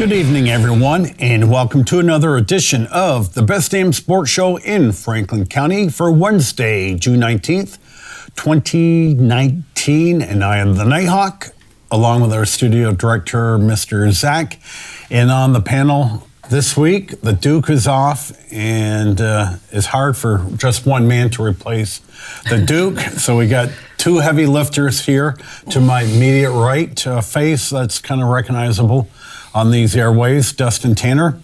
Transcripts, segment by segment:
Good evening, everyone, and welcome to another edition of the Best Damn Sports Show in Franklin County for Wednesday, June 19th, 2019. And I am the Nighthawk, along with our studio director, Mr. Zach. And on the panel this week, the Duke is off, and it's hard for just one man to replace the Duke. So we got two heavy lifters here to my immediate right, face that's kind of recognizable on these airways, Dustin Tanner.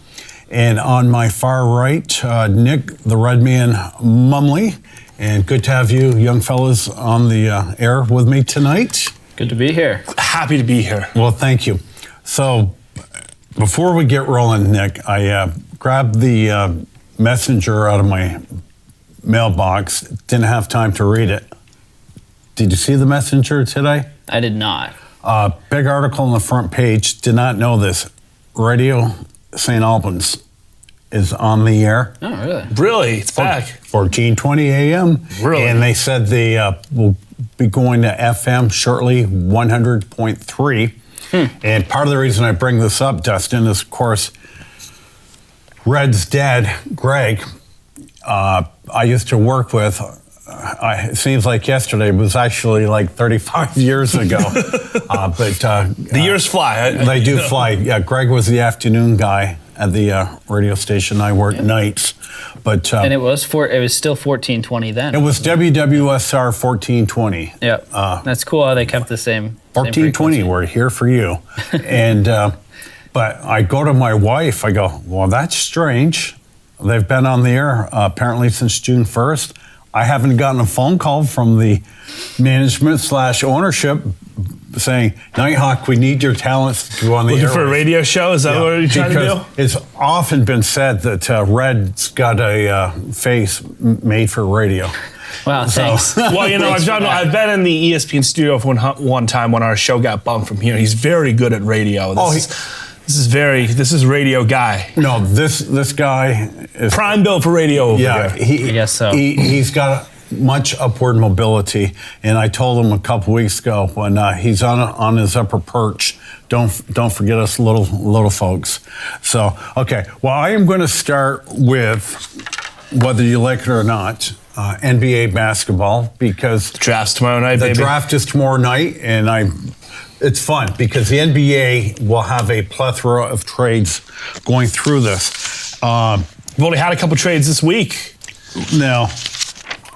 And on my far right, Nick, the Red Man Mumley. And good to have you young fellas on the air with me tonight. Good to be here. Happy to be here. Well, thank you. So before we get rolling, Nick, I grabbed the messenger out of my mailbox. Didn't have time to read it. Did you see the messenger today? I did not. Big article on the front page. Did not know this. Radio St. Albans is on the air. Oh, really? Really? It's back. 14:20 a.m. Really? And they said they will be going to FM shortly, 100.3. And part of the reason I bring this up, Dustin, is, of course, Red's dad, Greg, I used to work with. It seems like yesterday, it was actually like 35 years ago. But the years fly. They do fly. Yeah, Greg was the afternoon guy at the radio station. I worked nights. But and it was still 14:20 then. It was WWSR 1420. Yeah, that's cool how they kept the same. 1420. We're here for you. And but I go to my wife. I go, well, that's strange. They've been on the air apparently since June 1st. I haven't gotten a phone call from the management/ownership saying, Nighthawk, we need your talents to go on the air. Looking for a radio show? Is that what you're trying to do? It's often been said that Red's got a face made for radio. Wow, thanks. Well, I've been in the ESPN studio for one time when our show got bumped from here. He's very good at radio. This is radio guy. No, this guy is prime built for radio over here. I guess so. He's got much upward mobility, and I told him a couple weeks ago when he's on his upper perch, don't forget us little folks. So, okay, well, I am going to start with, whether you like it or not, NBA basketball, because the draft's tomorrow night. The draft is tomorrow night, and it's fun because the NBA will have a plethora of trades going through this. We've only had a couple trades this week. Now,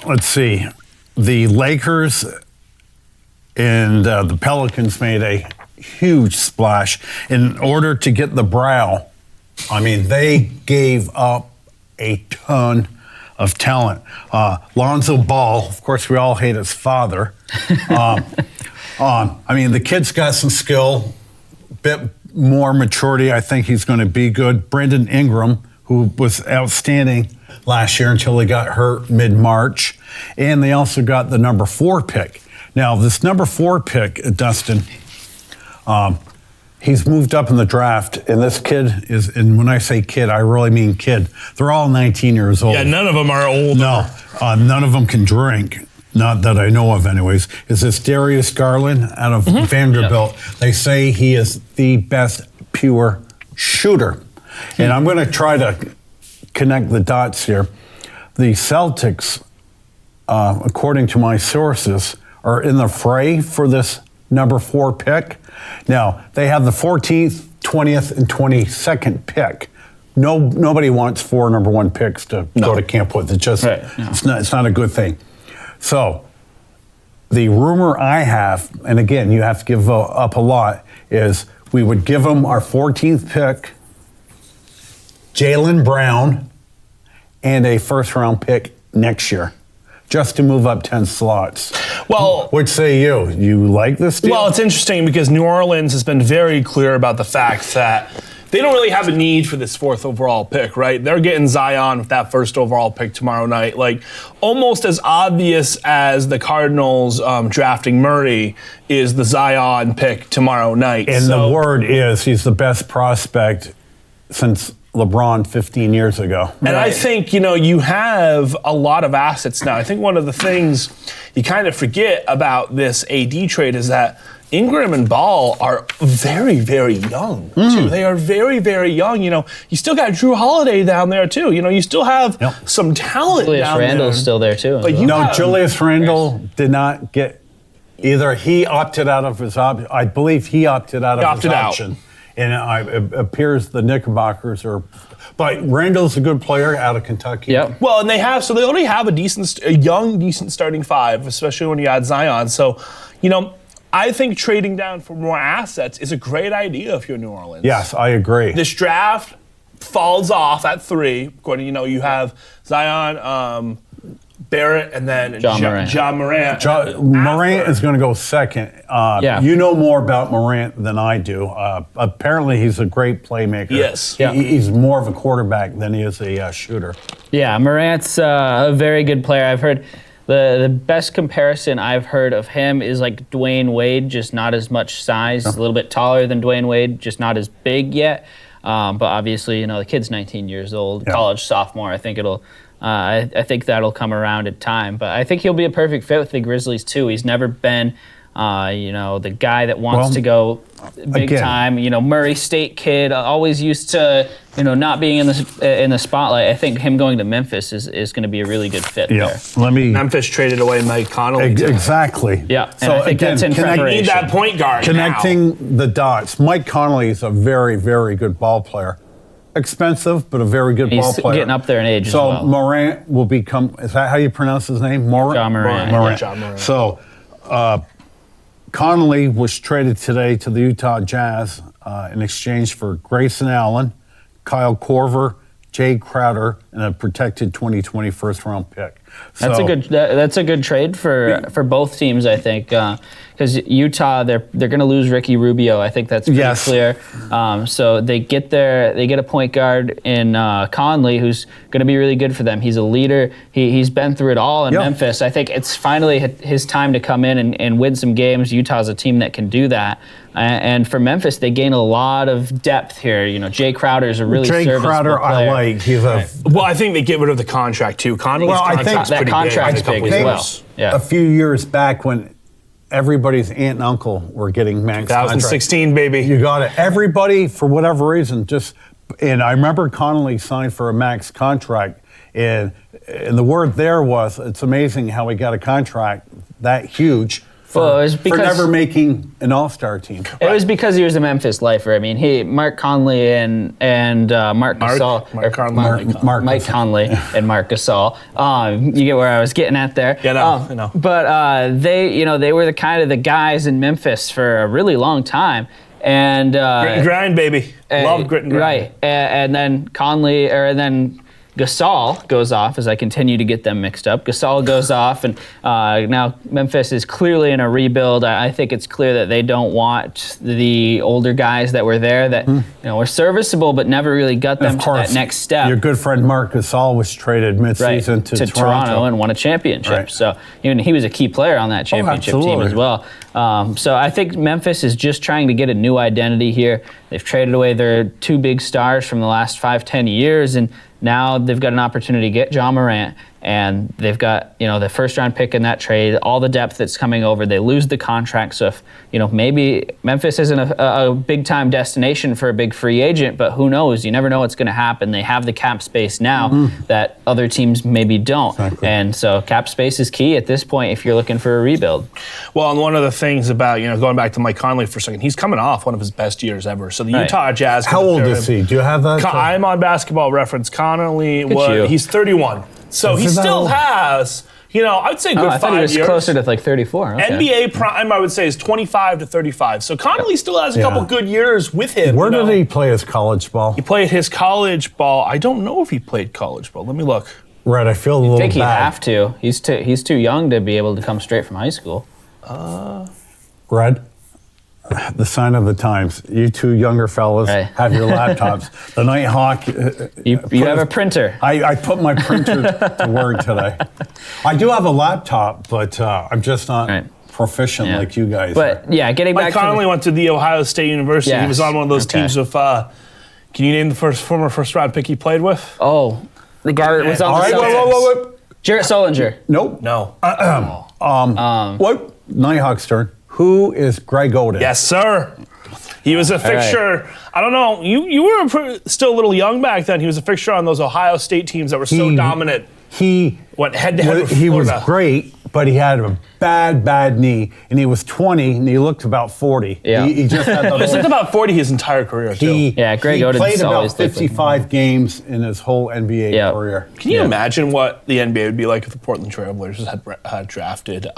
let's see. The Lakers and the Pelicans made a huge splash in order to get the Brow. I mean, they gave up a ton of talent. Lonzo Ball, of course, we all hate his father. I mean, the kid's got some skill, bit more maturity. I think he's going to be good. Brandon Ingram, who was outstanding last year until he got hurt mid-March. And they also got the number 4 pick. Now, this number 4 pick, Dustin, he's moved up in the draft, and this kid is, and when I say kid, I really mean kid. They're all 19 years old. Yeah, none of them are old. No, none of them can drink. Not that I know of anyways. Is this Darius Garland out of Vanderbilt? Yep. They say he is the best pure shooter. And I'm going to try to connect the dots here. The Celtics, according to my sources, are in the fray for this number 4 pick. Now, they have the 14th, 20th, and 22nd pick. Nobody wants 4 number 1 picks to go to camp with. It's just, it's not a good thing. So the rumor I have, and again, you have to give up a lot, is we would give them our 14th pick, Jaylen Brown, and a first-round pick next year, just to move up 10 slots. Well, what say you? You like this deal? Well, it's interesting because New Orleans has been very clear about the fact that they don't really have a need for this 4th overall pick, right? They're getting Zion with that 1st overall pick tomorrow night. Like, almost as obvious as the Cardinals drafting Murray is the Zion pick tomorrow night. And the word is he's the best prospect since LeBron 15 years ago. And I think, you have a lot of assets now. I think one of the things you kind of forget about this AD trade is that Ingram and Ball are very, very young, too. They are very, very young. You still got Drew Holiday down there, too. You still have some talent Julius down Randle's there. still there, too. But Julius Randle did not get either. He opted out of his option. I believe he opted out of his option. And it appears the Knickerbockers are. But Randall's a good player out of Kentucky. Yep. Well, and they already have a young, decent starting five, especially when you add Zion. So, I think trading down for more assets is a great idea if you're New Orleans. Yes, I agree. This draft falls off at 3. According, you have Zion, Barrett, and then John Morant. Morant is going to go second. You know more about Morant than I do. Apparently, he's a great playmaker. Yes. He's more of a quarterback than he is a shooter. Yeah, Morant's a very good player. I've heard the best comparison I've heard of him is like Dwayne Wade, just not as much size, a little bit taller than Dwayne Wade, just not as big yet. But obviously, the kid's 19 years old, college sophomore. I think I think that'll come around in time. But I think he'll be a perfect fit with the Grizzlies, too. He's never been, the guy that wants to go big time. Murray State kid, always used to, not being in the spotlight. I think him going to Memphis is going to be a really good fit there. Memphis traded away Mike Conley. Exactly. Yeah, so I think that's in preparation. They need that point guard Connecting the dots. Mike Conley is a very, very good ball player. Expensive, but a very good ball player. He's getting up there in age as well. So Morant will become, is that how you pronounce his name? John Morant. Morant. John Morant. So Conley was traded today to the Utah Jazz in exchange for Grayson Allen, Kyle Korver, Jay Crowder, and a protected 2020 first-round pick. That's a good trade for both teams, I think, because Utah they're going to lose Ricky Rubio. I think that's pretty clear. So they get a point guard in Conley, who's going to be really good for them. He's a leader. He's been through it all in Memphis. I think it's finally his time to come in and win some games. Utah's a team that can do that. And for Memphis, they gain a lot of depth here. Jay Crowder's a really serviceable player. I like. Well, I think they get rid of the contract too. Conley's that contract's big as well. Yeah. A few years back when everybody's aunt and uncle were getting max 2016, contract. baby. You got it. Everybody, for whatever reason, and I remember Conley signed for a max contract, and the word there was, it's amazing how he got a contract that huge. For never making an all-star team. It was because he was a Memphis lifer. I mean, Mark Conley and Mike Conley and Mark Gasol. You get where I was getting at there. Yeah, I know. But they were the guys in Memphis for a really long time. And grit and grind, baby. Love grit and grind. Right. And then Gasol goes off, as I continue to get them mixed up. Gasol goes off, and now Memphis is clearly in a rebuild. I think it's clear that they don't want the older guys that were there that were serviceable but never really got them to that next step. Your good friend Marc Gasol was traded midseason to Toronto and won a championship. Right. So he was a key player on that championship team as well. So I think Memphis is just trying to get a new identity here. They've traded away their two big stars from the last 5-10 years, and now they've got an opportunity to get John Morant, and they've got the first-round pick in that trade, all the depth that's coming over. They lose the contract, so if maybe Memphis isn't a big-time destination for a big free agent, but who knows? You never know what's going to happen. They have the cap space now that other teams maybe don't, and so cap space is key at this point if you're looking for a rebuild. Well, and one of the things about going back to Mike Conley for a second, he's coming off one of his best years ever. So the Utah Jazz. How old is he? Do you have that? I'm on Basketball Reference. Conley he's 31. So he still has, I'd say good 5 years. I thought he was closer to like 34. Okay. NBA prime, I would say, is 25 to 35. So Conley still has a couple good years with him. Where did he play his college ball? He played his college ball. I don't know if he played college ball. Let me look. Right, I feel a little bad. I think he'd have to. He's too young to be able to come straight from high school. Red? The sign of the times. You two younger fellas have your laptops. The Nighthawk. You have a printer. I put my printer to work today. I do have a laptop, but I'm just not proficient like you guys are. Getting back to... Mike Conley went to the Ohio State University. Yes. He was on one of those teams with... can you name the former first-round pick he played with? Oh, the guy that was on the Celtics. Wait. Jarrett Solinger. Nope. No. What? Nighthawk's turn. Who is Greg Oden? Yes, sir. He was a fixture. Right. I don't know. You were still a little young back then. He was a fixture on those Ohio State teams that were so dominant. He went head-to-head with He Florida. was great, but he had a bad knee, and he was 20, and he looked about 40. Yeah. He just had the He looked about 40 his entire career, too. Greg Oden's played about always 55 games in his whole NBA career. Can you imagine what the NBA would be like if the Portland Trailblazers had drafted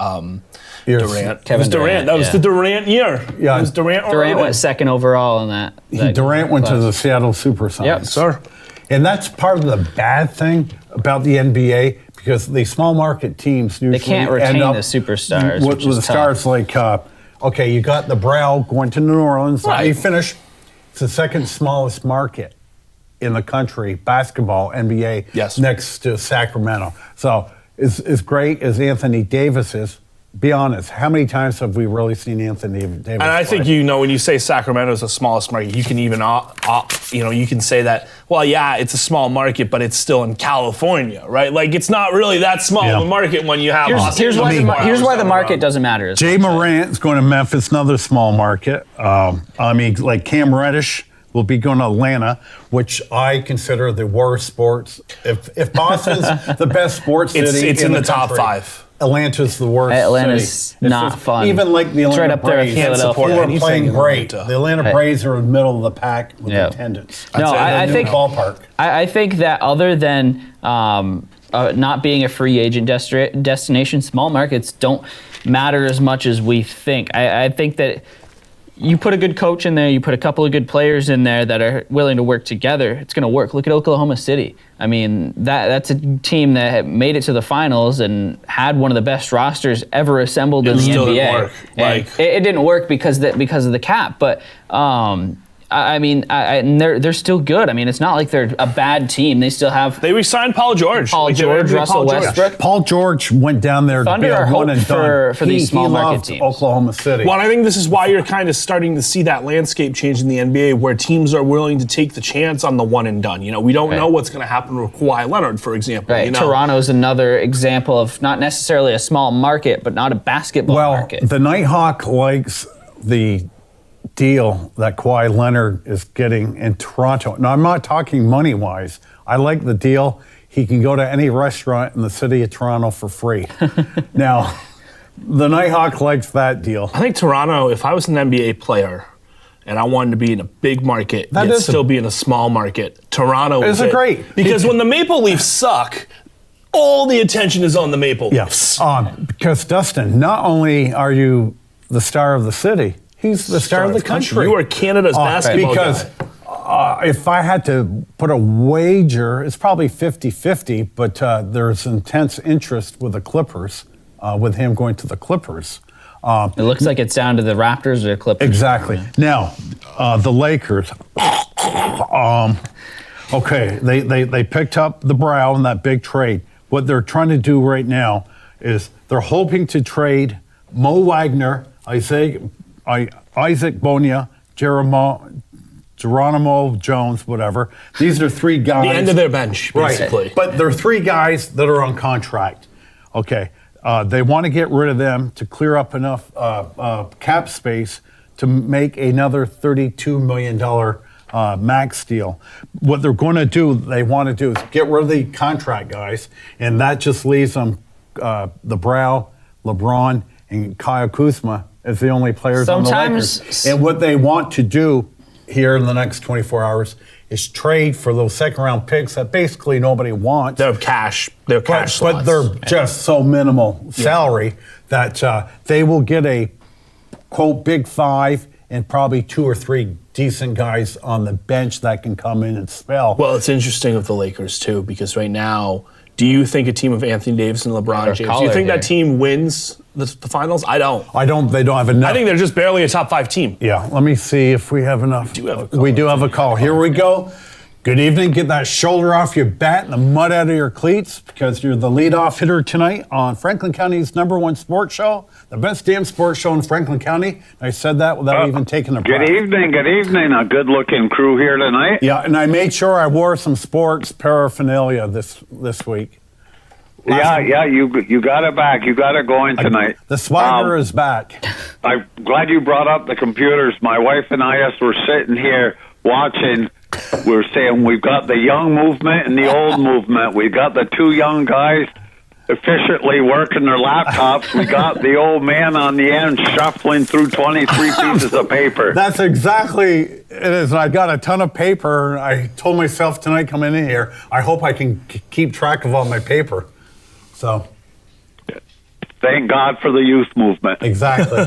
Durant? Kevin Durant. That was the Durant year. Yeah. It was Durant went second overall in that. Durant went to the Seattle Supersonics. Yep, sir. And that's part of the bad thing about the NBA, because the small market teams usually they can't retain the superstars. With the stars like, okay, you got the Brow going to New Orleans. Right. You finish. It's the second smallest market in the country, basketball, NBA, next to Sacramento. So as great as Anthony Davis is, be honest, how many times have we really seen Anthony Davis And I think, when you say Sacramento is the smallest market, you can even, you can say that, well, yeah, it's a small market, but it's still in California, right? Like, it's not really that small of a market when you have Here's why the market doesn't matter. Jay Morant is going to Memphis, another small market. Like Cam Reddish will be going to Atlanta, which I consider the worst sports. If Boston's the best sports city, it's in the top country, 5. Atlanta's the worst. Atlanta's city. not fun. Even like the Atlanta right up there Braves, with Philadelphia. who are playing great. The Atlanta Braves are in the middle of the pack with attendance. I think ballpark. I think that other than not being a free agent destination, small markets don't matter as much as we think. I think that you put a good coach in there, you put a couple of good players in there that are willing to work together, it's going to work. Look at Oklahoma City. I mean, that's a team that had made it to the finals and had one of the best rosters ever assembled in the NBA. Didn't work. It didn't work because of the cap, but they're still good. I mean, it's not like they're a bad team. They still have. They re-signed Paul George. Russell Westbrook. Paul George went down there Thunder to be a one and done. For these small market loved teams. Oklahoma City. Well, I think this is why you're kind of starting to see that landscape change in the NBA, where teams are willing to take the chance on the one and done. We don't know what's going to happen with Kawhi Leonard, for example. Right. Toronto's another example of not necessarily a small market, but not a basketball market. Well, the Nighthawk likes the deal that Kawhi Leonard is getting in Toronto. Now, I'm not talking money-wise. I like the deal. He can go to any restaurant in the city of Toronto for free. Now, the Nighthawk likes that deal. I think Toronto, if I was an NBA player and I wanted to be in a big market, yet still be in a small market, Toronto is great. Because when the Maple Leafs suck, all the attention is on the Maple Leafs. Yes, because Dustin, not only are you the star of the city, he's the star of the country. You are Canada's basketball guy. Because if I had to put a wager, it's probably 50-50, but there's intense interest with the Clippers, with him going to the Clippers. It looks like it's down to the Raptors or Clippers. Exactly. Now, the Lakers. Okay, they picked up the Brow in that big trade. What they're trying to do right now is they're hoping to trade Mo Wagner, Isaac Bonilla, Geronimo Jones, whatever. These are 3 guys. The end of their bench, basically. Right. But they're 3 guys that are on contract. Okay. They want to get rid of them to clear up enough cap space to make another $32 million max deal. What they're going to do, they want to do is get rid of the contract guys, and that just leaves them the Brow, LeBron, and Kyle Kuzma as the only players on the Lakers. And what they want to do here in the next 24 hours is trade for those second-round picks that basically nobody wants. They're cash. They're cash slots. But they're just so minimal salary that they will get a, quote, big 5 and probably 2 or 3 decent guys on the bench that can come in and spell. Well, it's interesting with the Lakers, too, because right now, do you think a team of Anthony Davis and LeBron James, do you think that team wins the finals? I don't. They don't have enough. I think they're just barely a top 5 team. Yeah, let me see if we have enough. We do have a call. Here we go. Good evening. Get that shoulder off your bat and the mud out of your cleats, because you're the leadoff hitter tonight on Franklin County's #1 sports show, the best damn sports show in Franklin County. I said that without even taking a breath. Good evening. A good-looking crew here tonight. Yeah, and I made sure I wore some sports paraphernalia this week. Yeah, you got it back. You got it going tonight. The swagger is back. I'm glad you brought up the computers. My wife and I, as we're sitting here watching, we're saying we've got the young movement and the old movement. We've got the two young guys efficiently working their laptops. We got the old man on the end shuffling through 23 pieces of paper. That's exactly it is. And I got a ton of paper. I told myself tonight coming in here, I hope I can keep track of all my paper. So, thank God for the youth movement. Exactly.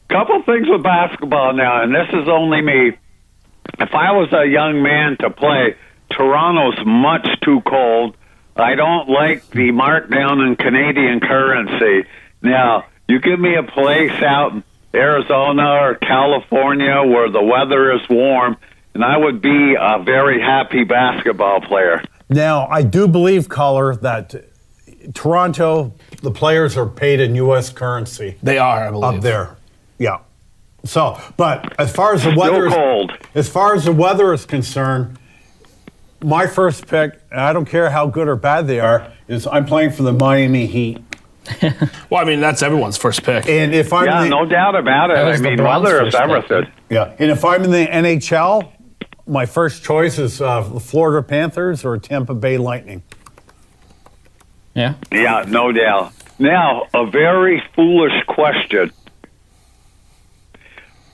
Couple things with basketball now, and this is only me. If I was a young man to play, Toronto's much too cold. I don't like the markdown in Canadian currency. Now, you give me a place out in Arizona or California where the weather is warm, and I would be a very happy basketball player. Now, I do believe, caller, that Toronto, the players are paid in U.S. currency. They are, I believe. Up there. Yeah. So, but as far as the weather, is concerned, my first pick, and I don't care how good or bad they are, is I'm playing for the Miami Heat. Well, I mean, that's everyone's first pick. And if I'm no doubt about it. I mean, weather is everything. Yeah. And if I'm in the NHL, my first choice is the Florida Panthers or Tampa Bay Lightning. Yeah. Yeah, no doubt. Now, a very foolish question.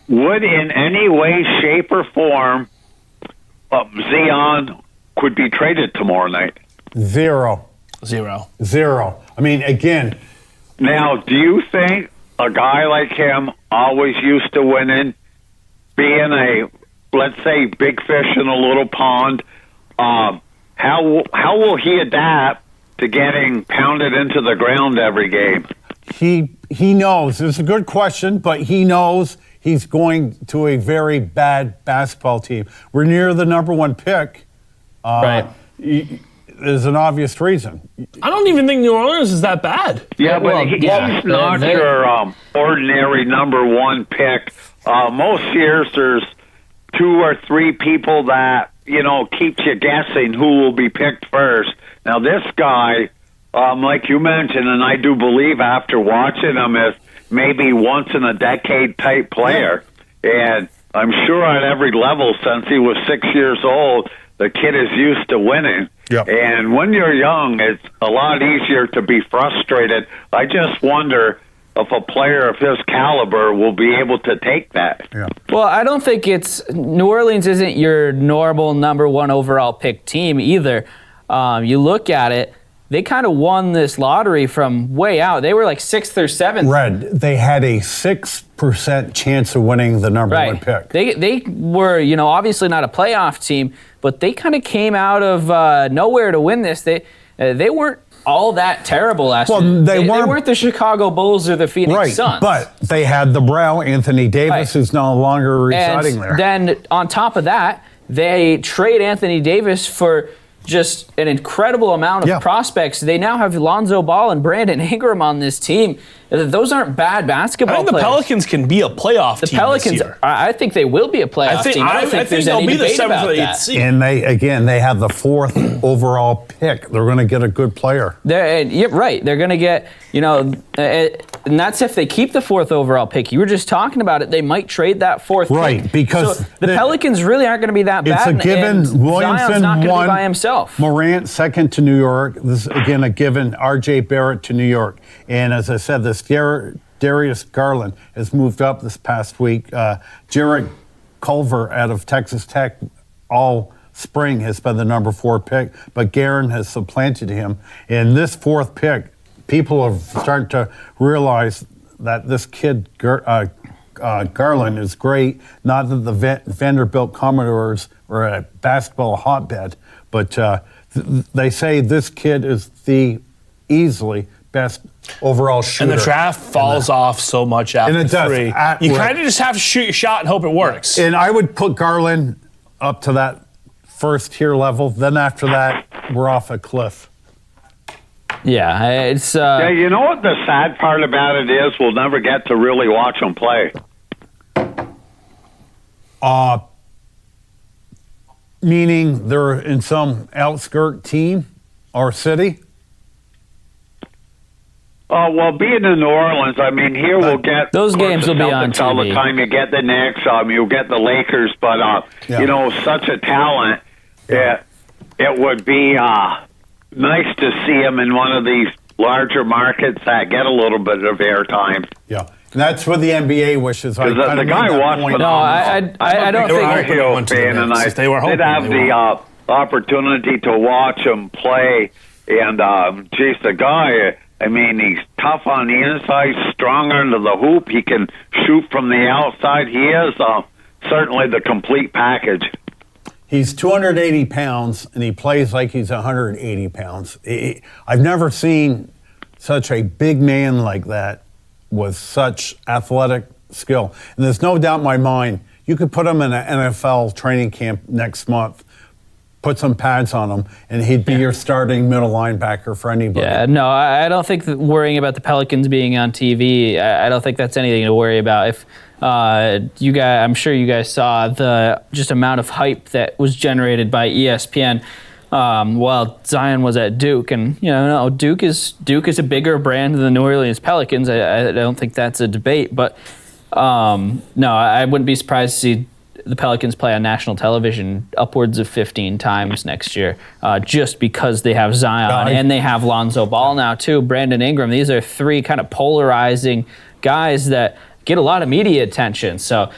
Would in any way, shape, or form Zion could be traded tomorrow night? Zero. I mean, again. Now, do you think a guy like him, always used to winning, being a, let's say, big fish in a little pond, how will he adapt to getting pounded into the ground every game? He knows. It's a good question, but he knows he's going to a very bad basketball team. We're near the number one pick. Right. There's an obvious reason. I don't even think New Orleans is that bad. Yeah, but he's not your ordinary number one pick. Most years there's 2 or 3 people that, keeps you guessing who will be picked first. Now this guy, like you mentioned, and I do believe after watching him, is maybe once in a decade type player. And I'm sure at every level since he was 6 years old, the kid is used to winning. Yep. And when you're young, it's a lot easier to be frustrated. I just wonder if a player of his caliber will be able to take that. Yeah. Well, I don't think New Orleans isn't your normal number one overall pick team either. You look at it, they kind of won this lottery from way out. They were like 6th or 7th. Red, they had a 6% chance of winning the number one pick. They were, obviously not a playoff team, but they kind of came out of nowhere to win this. They weren't all that terrible last year. They weren't the Chicago Bulls or the Phoenix Suns. But they had the brow, Anthony Davis, who's no longer residing there. Then on top of that, they trade Anthony Davis for just an incredible amount of prospects. They now have Lonzo Ball and Brandon Ingram on this team. Those aren't bad basketball players. I think the Pelicans can be a playoff team Pelicans, this year. I think they will be a playoff team. I don't think there's any debate about that. Seed. And they have the 4th overall pick. They're going to get a good player. You're right. They're going to get, and that's if they keep the 4th overall pick. You were just talking about it. They might trade that 4th pick. Right, because the Pelicans really aren't going to be that bad. It's a given. Zion's Williamson not going to won. be by himself. Morant second to New York. This is again a given. R.J. Barrett to New York. And as I said, this Darius Garland has moved up this past week. Jarrett Culver out of Texas Tech all spring has been the number 4 pick, but Guerin has supplanted him. And this 4th pick, people are starting to realize that this kid Garland is great. Not that the Vanderbilt Commodores are a basketball hotbed, but they say this kid is the easily best overall shooter. And the draft falls off so much after and it does. 3. You kind of just have to shoot your shot and hope it works. And I would put Garland up to that first tier level. Then after that, we're off a cliff. Yeah, it's... yeah, you know what the sad part about it is? We'll never get to really watch them play. Meaning they're in some outskirt team? or city? Well, being in New Orleans, I mean, here we'll get those games will be on TV all the time. You get the Knicks, you'll get the Lakers, but you know, such a talent. It would be nice to see him in one of these larger markets that get a little bit of airtime. Yeah, and that's what the NBA wishes. The guy watched. No, I don't think. Tar Heel fan, and I did have the opportunity to watch him play, and geez, the guy. I mean, he's tough on the inside, strong under the hoop. He can shoot from the outside. He is certainly the complete package. He's 280 pounds, and he plays like he's 180 pounds. I've never seen such a big man like that with such athletic skill. And there's no doubt in my mind, you could put him in an NFL training camp next month, put some pads on him, and he'd be your starting middle linebacker for anybody. Yeah, no, I don't think that worrying about the Pelicans being on TV, I don't think that's anything to worry about. If you guys, I'm sure you guys saw the just amount of hype that was generated by ESPN while Zion was at Duke, and no, Duke is a bigger brand than the New Orleans Pelicans. I don't think that's a debate, but no, I wouldn't be surprised to see the Pelicans play on national television upwards of 15 times next year, just because they have Zion and they have Lonzo Ball now too, Brandon Ingram. These are three kind of polarizing guys that get a lot of media attention. So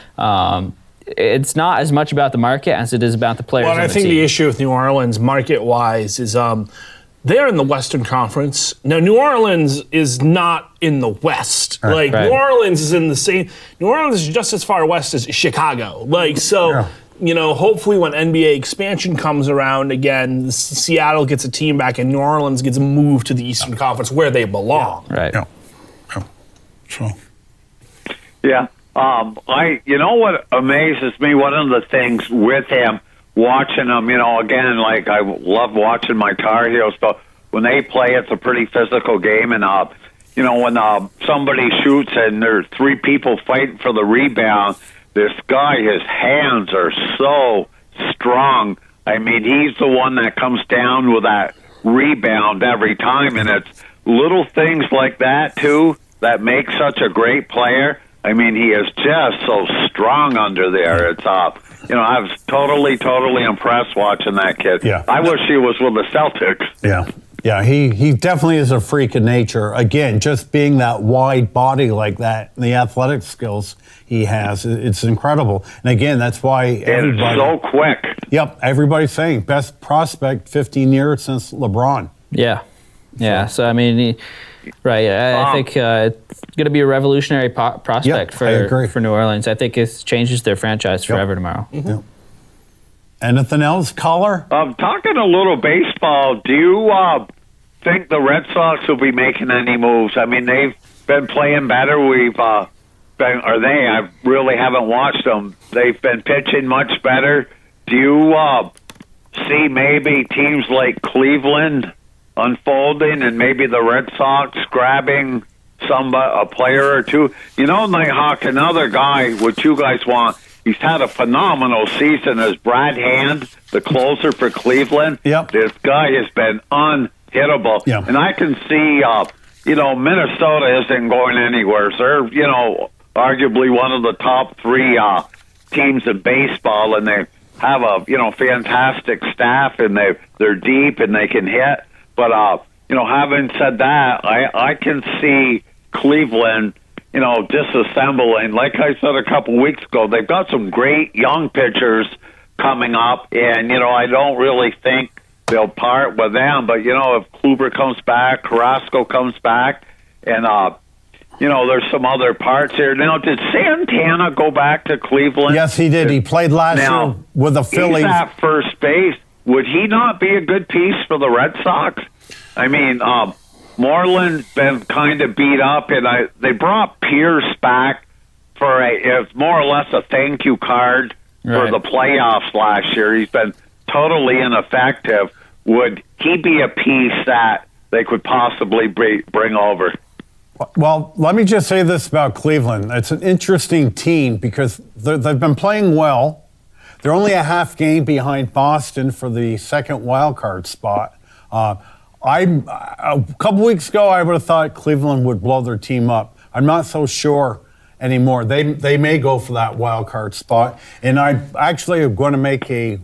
it's not as much about the market as it is about the players. Well, I think the issue with New Orleans market-wise is they're in the Western Conference. Now, New Orleans is not in the West. Right. New Orleans is in the same. New Orleans is just as far west as Chicago. Hopefully when NBA expansion comes around again, Seattle gets a team back and New Orleans gets moved to the Eastern Conference where they belong. Right. Yeah. What amazes me, one of the things with him, watching them, again, like I love watching my Tar Heels, but when they play, it's a pretty physical game. And, when somebody shoots and there's three people fighting for the rebound, this guy, his hands are so strong. I mean, he's the one that comes down with that rebound every time. And it's little things like that, too, that make such a great player. I mean, he is just so strong under there. It's I was totally impressed watching that kid. Yeah. I wish he was with the Celtics. Yeah, he definitely is a freak of nature. Again, just being that wide body like that, and the athletic skills he has, it's incredible. And again, that's why everybody... It's so quick. Yep, everybody's saying best prospect 15 years since LeBron. Yeah. So I mean... Right, I think it's going to be a revolutionary prospect for New Orleans. I think it changes their franchise forever tomorrow. Mm-hmm. Yep. Anything else, caller? Talking a little baseball, do you think the Red Sox will be making any moves? I mean, they've been playing better. I really haven't watched them. They've been pitching much better. Do you see maybe teams like Cleveland unfolding and maybe the Red Sox grabbing a player or two? Nighthawk, another guy, what you guys want, he's had a phenomenal season as Brad Hand, the closer for Cleveland. Yep. This guy has been unhittable. Yep. And I can see, Minnesota isn't going anywhere. They're, arguably one of the top three teams in baseball, and they have a, fantastic staff, and they're deep and they can hit. But, having said that, I can see Cleveland, disassembling. Like I said a couple weeks ago, they've got some great young pitchers coming up, and, I don't really think they'll part with them. But, if Kluber comes back, Carrasco comes back, and, there's some other parts here. Now, did Santana go back to Cleveland? Yes, he did. He played last year with the Phillies. He's at first base. Would he not be a good piece for the Red Sox? I mean, Moreland's been kind of beat up, and they brought Pierce back for it's more or less a thank you card for the playoffs last year. He's been totally ineffective. Would he be a piece that they could possibly bring over? Well, let me just say this about Cleveland. It's an interesting team because they've been playing well. They're only a half game behind Boston for the second wild card spot. A couple weeks ago, I would have thought Cleveland would blow their team up. I'm not so sure anymore. They may go for that wild card spot. And I actually am going to make a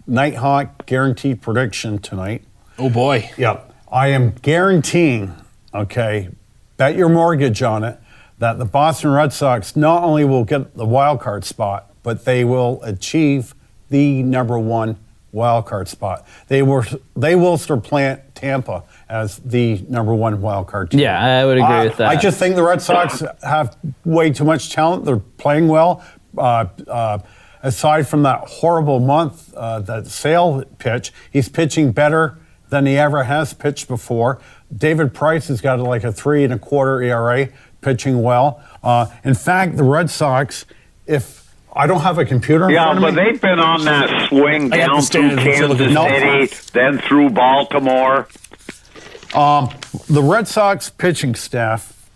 Nighthawk guaranteed prediction tonight. Oh, boy. Yep. I am guaranteeing, okay, bet your mortgage on it, that the Boston Red Sox not only will get the wild card spot, but they will achieve the number one wild card spot. They will supplant Tampa as the number one wild card team. Yeah, I would agree with that. I just think the Red Sox have way too much talent. They're playing well. Aside from that horrible month, that Sale pitch, he's pitching better than he ever has pitched before. David Price has got like a 3.25 ERA, pitching well. In fact, the Red Sox, if I don't have a computer in front of me. Yeah, but they've been on that swing down through Kansas City, then through Baltimore. The Red Sox pitching staff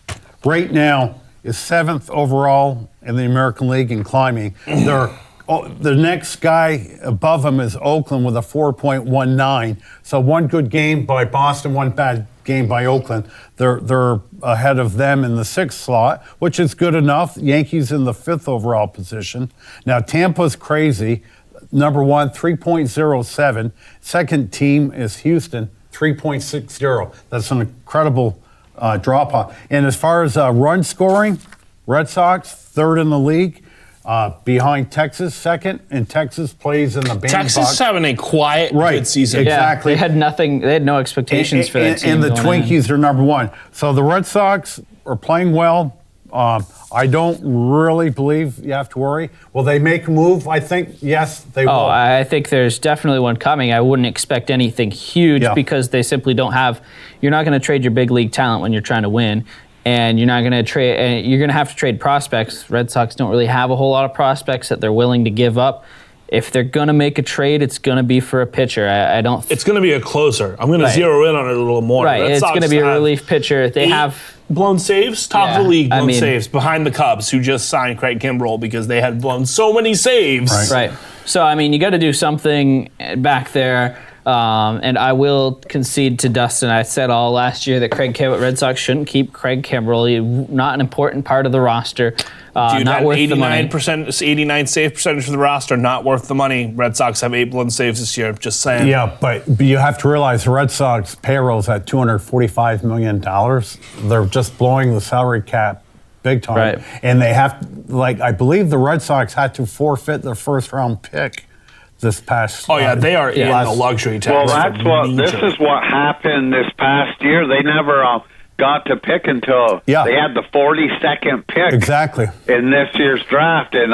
right now is 7th overall in the American League in climbing. The next guy above them is Oakland with a 4.19. So one good game by Boston, one bad game by Oakland. They're ahead of them in the 6th slot, which is good enough. Yankees in the 5th overall position. Now Tampa's crazy. Number one, 3.07. Second team is Houston, 3.60. That's an incredible drop off. And as far as run scoring, Red Sox 3rd in the league. Behind Texas, 2nd, and Texas plays in the bandbox. Texas is having a quiet, good season. Exactly. Yeah, they had nothing. They had no expectations for that team. And the Twinkies are number one. So the Red Sox are playing well. I don't really believe you have to worry. Will they make a move? I think, yes, they will. Oh, I think there's definitely one coming. I wouldn't expect anything huge because they simply don't have. You're not going to trade your big league talent when you're trying to win. And you're not going to trade. And you're going to have to trade prospects. Red Sox don't really have a whole lot of prospects that they're willing to give up. If they're going to make a trade, it's going to be for a pitcher. I don't. It's going to be a closer. I'm going to zero in on it a little more. Right. It's going to be a relief pitcher. They have blown saves, top of the league blown saves, behind the Cubs, who just signed Craig Kimbrell because they had blown so many saves. Right. So I mean, you got to do something back there. And I will concede to Dustin. I said all last year that Red Sox shouldn't keep Craig Kimbrell. Not an important part of the roster. Dude, not worth the money. 89 save percentage for the roster, not worth the money. Red Sox have 8 blown saves this year. Just saying. Yeah, but you have to realize the Red Sox payroll's at $245 million. They're just blowing the salary cap big time. Right. And they have, I believe the Red Sox had to forfeit their first-round pick this past. They are in the luxury tax. Well, this is what happened this past year. They never got to pick until they had the 42nd pick. Exactly. In this year's draft, and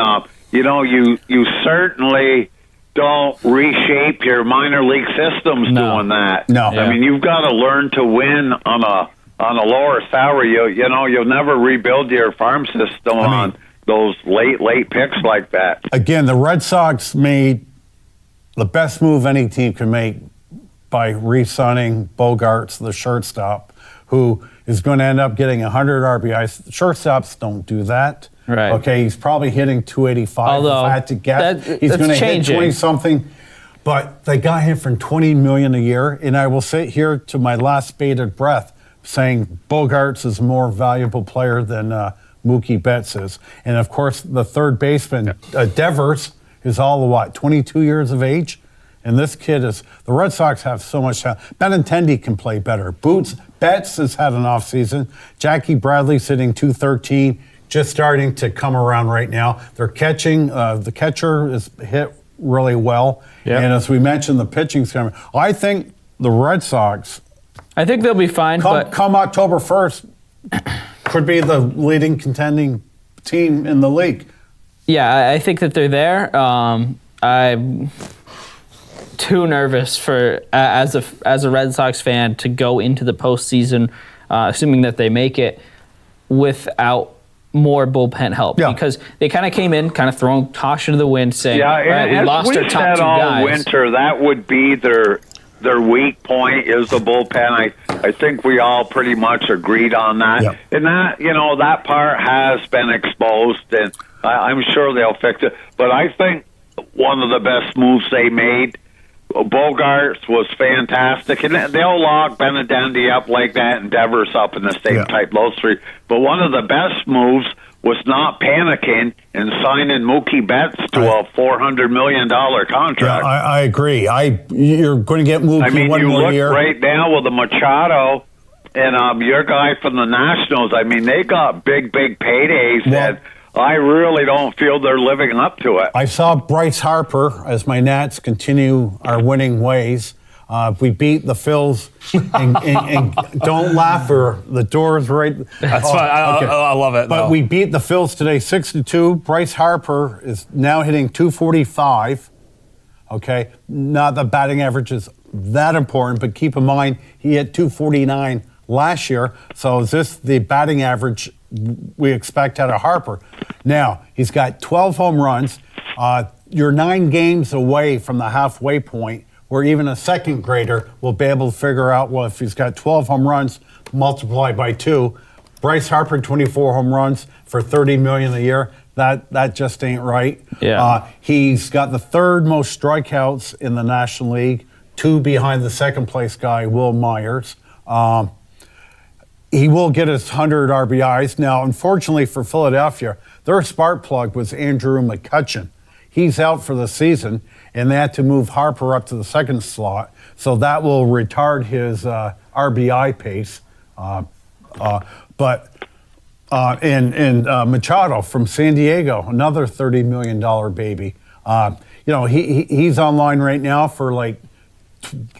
you certainly don't reshape your minor league systems doing that. No, I mean you've got to learn to win on a lower salary. You'll never rebuild your farm system on those late picks like that. Again, the Red Sox made the best move any team can make by re-signing Bogarts, the shortstop, who is going to end up getting 100 RBIs. Shortstops don't do that. Right. Okay, he's probably hitting 285. Although, if I had to guess, he's going to hit 20-something. But they got him for $20 million a year, and I will sit here to my last bated breath saying Bogarts is a more valuable player than Mookie Betts is. And, of course, the third baseman, Devers, is all 22 years of age? And this kid is, the Red Sox have so much talent. Benintendi can play better. Betts has had an off season. Jackie Bradley's hitting .213, just starting to come around right now. They're catching, the catcher is hit really well. Yep. And as we mentioned, the pitching's coming. I think the Red Sox, I think they'll be fine. Come October 1st, could be the leading contending team in the league. Yeah, I think that they're there. I'm too nervous for as a Red Sox fan to go into the postseason, assuming that they make it, without more bullpen help. Because they kind of came in, kind of throwing caution to the wind, saying, "All right, we lost our top 2 guys." Winter, that would be their weak point is the bullpen. I think we all pretty much agreed on that. Yep. And that that part has been exposed, and I'm sure they'll fix it. But I think one of the best moves they made Bogarts was fantastic, and they'll lock Benedetti up like that, and Devers up in the same type, those three. But one of the best moves was not panicking and signing Mookie Betts to a $400 million contract. Yeah, I agree. You're going to get Mookie one more year. Right now with the Machado and your guy from the Nationals, I mean, they got big paydays that I really don't feel they're living up to it. I saw Bryce Harper as my Nats continue our winning ways. We beat the Phils, and don't laugh, or the door's right. That's fine. I love it. But we beat the Phils today 6-2. Bryce Harper is now hitting .245. Okay, not the batting average is that important, but keep in mind he hit .249 last year. So is this the batting average we expect out of Harper? Now he's got 12 home runs. You're 9 games away from the halfway point, where even a second grader will be able to figure out, well, if he's got 12 home runs multiplied by 2, Bryce Harper 24 home runs for $30 million a year, that just ain't right. Yeah. He's got the 3rd most strikeouts in the National League, 2 behind the second place guy, Will Myers. He will get his 100 RBIs. Now, unfortunately for Philadelphia, their spark plug was Andrew McCutchen. He's out for the season, and they had to move Harper up to the 2nd slot, so that will retard his RBI pace. And Machado from San Diego, another $30 million baby. He's online right now for like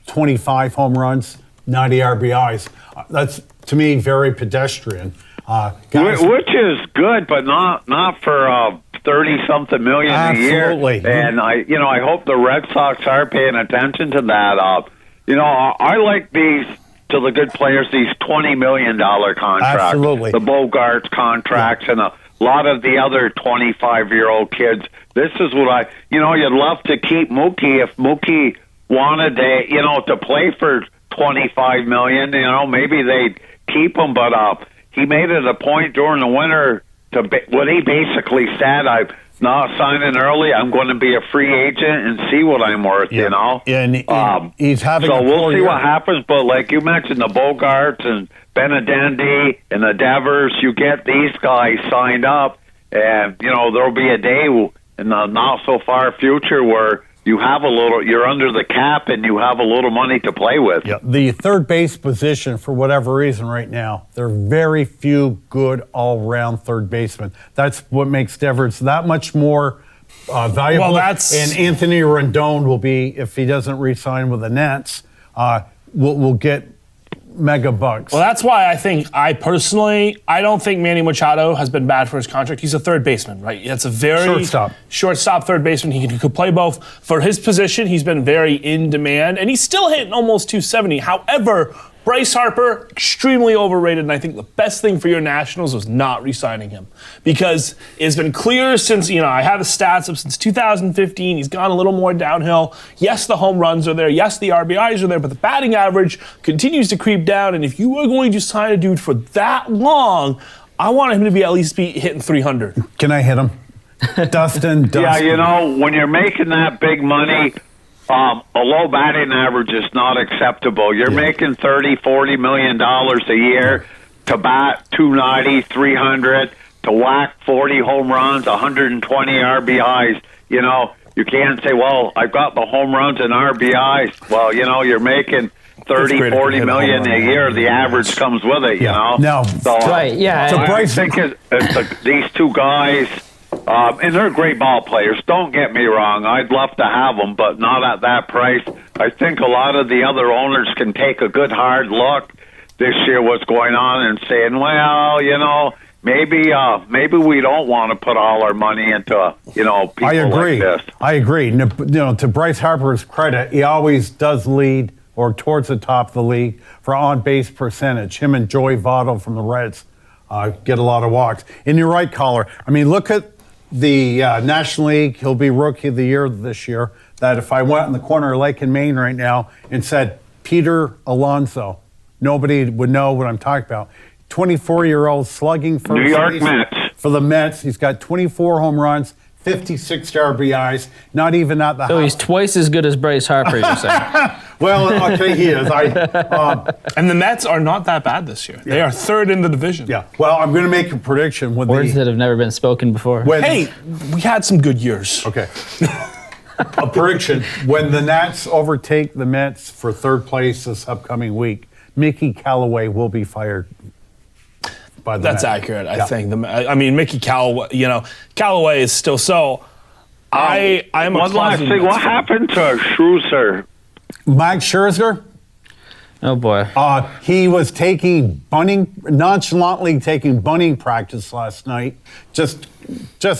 25 home runs, 90 RBIs. That's, to me, very pedestrian. Which is good, but not for 30-something million a year. And I hope the Red Sox are paying attention to that. I like these, to the good players, these $20 million contracts. Absolutely. The Bogarts contracts and a lot of the other 25-year-old kids. This is what you'd love to keep Mookie. If Mookie wanted to play for $25 million, maybe they'd keep him, but he made it a point during the winter to what he basically said, I'm not signing early. I'm going to be a free agent and see what I'm worth, Yeah, and he's having so we'll see year. what happens, but like you mentioned, the Bogarts and Benedetti and the Devers, you get these guys signed up, and, there'll be a day in the not-so-far future where you're under the cap and you have a little money to play with. Yeah, the third base position, for whatever reason right now, there are very few good all-round third basemen. That's what makes Devers that much more valuable. And Anthony Rendon will be, if he doesn't re-sign with the Nets, will get mega bucks. Well, that's why I don't think Manny Machado has been bad for his contract. He's a third baseman, right? That's a very shortstop third baseman. He could play both. For his position, he's been very in demand, and he's still hitting almost 270. However, Bryce Harper, extremely overrated, and I think the best thing for your Nationals was not re-signing him, because it's been clear since, I have the stats up since 2015, he's gone a little more downhill. Yes, the home runs are there. Yes, the RBIs are there, but the batting average continues to creep down, and if you are going to sign a dude for that long, I want him to be at least hitting 300. Can I hit him? Dustin. Yeah, when you're making that big money, a low batting average is not acceptable. You're making $30-40 million a year to bat 290, 300, to whack 40 home runs, 120 RBIs. You can't say, well, I've got the home runs and RBIs. Well, you're making 30-40 million a year. The average comes with it, No. So, right, yeah. So I think it's these two guys. And they're great ball players. Don't get me wrong. I'd love to have them, but not at that price. I think a lot of the other owners can take a good hard look this year what's going on and saying, well, maybe we don't want to put all our money into, people like this. I agree. To Bryce Harper's credit, he always does lead or towards the top of the league for on-base percentage. Him and Joey Votto from the Reds get a lot of walks. And you're right, caller. I mean, look at the National League. He'll be Rookie of the Year this year. That if I went in the corner of Lake and Maine right now and said Peter Alonso, nobody would know what I'm talking about. 24-year-old slugging for New York Mets. For the Mets. He's got 24 home runs, 56 RBIs, not even at the So he's twice as good as Bryce Harper, you're saying. Well, okay, he is. And the Mets are not that bad this year. They are third in the division. Yeah. Well, I'm going to make a prediction. Words that have never been spoken before. Hey, we had some good years. Okay. A prediction. When the Nats overtake the Mets for third place this upcoming week, Mickey Callaway will be fired by the That's Mets. accurate, I think. I mean, Mickey Callaway, Callaway is still so. I'm a one last thing. What happened to Scherzer? Max Scherzer? Oh, boy. He was nonchalantly taking bunting practice last night. Just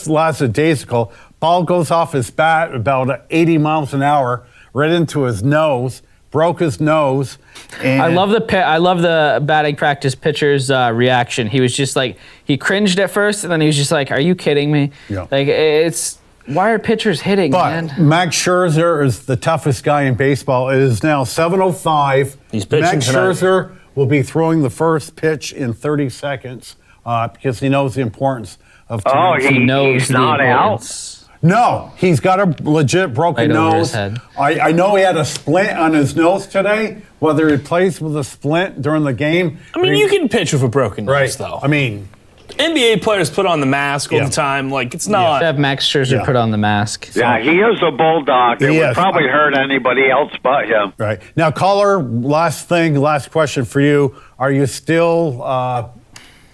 lasted days ago. Ball goes off his bat about 80 miles an hour right into his nose. Broke his nose. And I love the batting practice pitcher's reaction. He was just like, he cringed at first, and then he was just like, "Are you kidding me?" Yeah. Like, why are pitchers hitting, man? Max Scherzer is the toughest guy in baseball. It is now 7:05. He's pitching Max tonight. Scherzer will be throwing the first pitch in 30 seconds because he knows the importance of. Oh, He knows he's the not out. importance. No, he's got a legit broken Right over nose. his head. I know he had a splint on his nose today. Whether he plays with a splint during the game. I mean, you can pitch with a broken nose, Right. though. I mean, NBA players put on the mask all the time. Like, it's not. Have Max Scherzer put on the mask. Yeah, he is a bulldog. It He would is. probably hurt anybody else but him. right. Now, caller, last question for you. Are you still,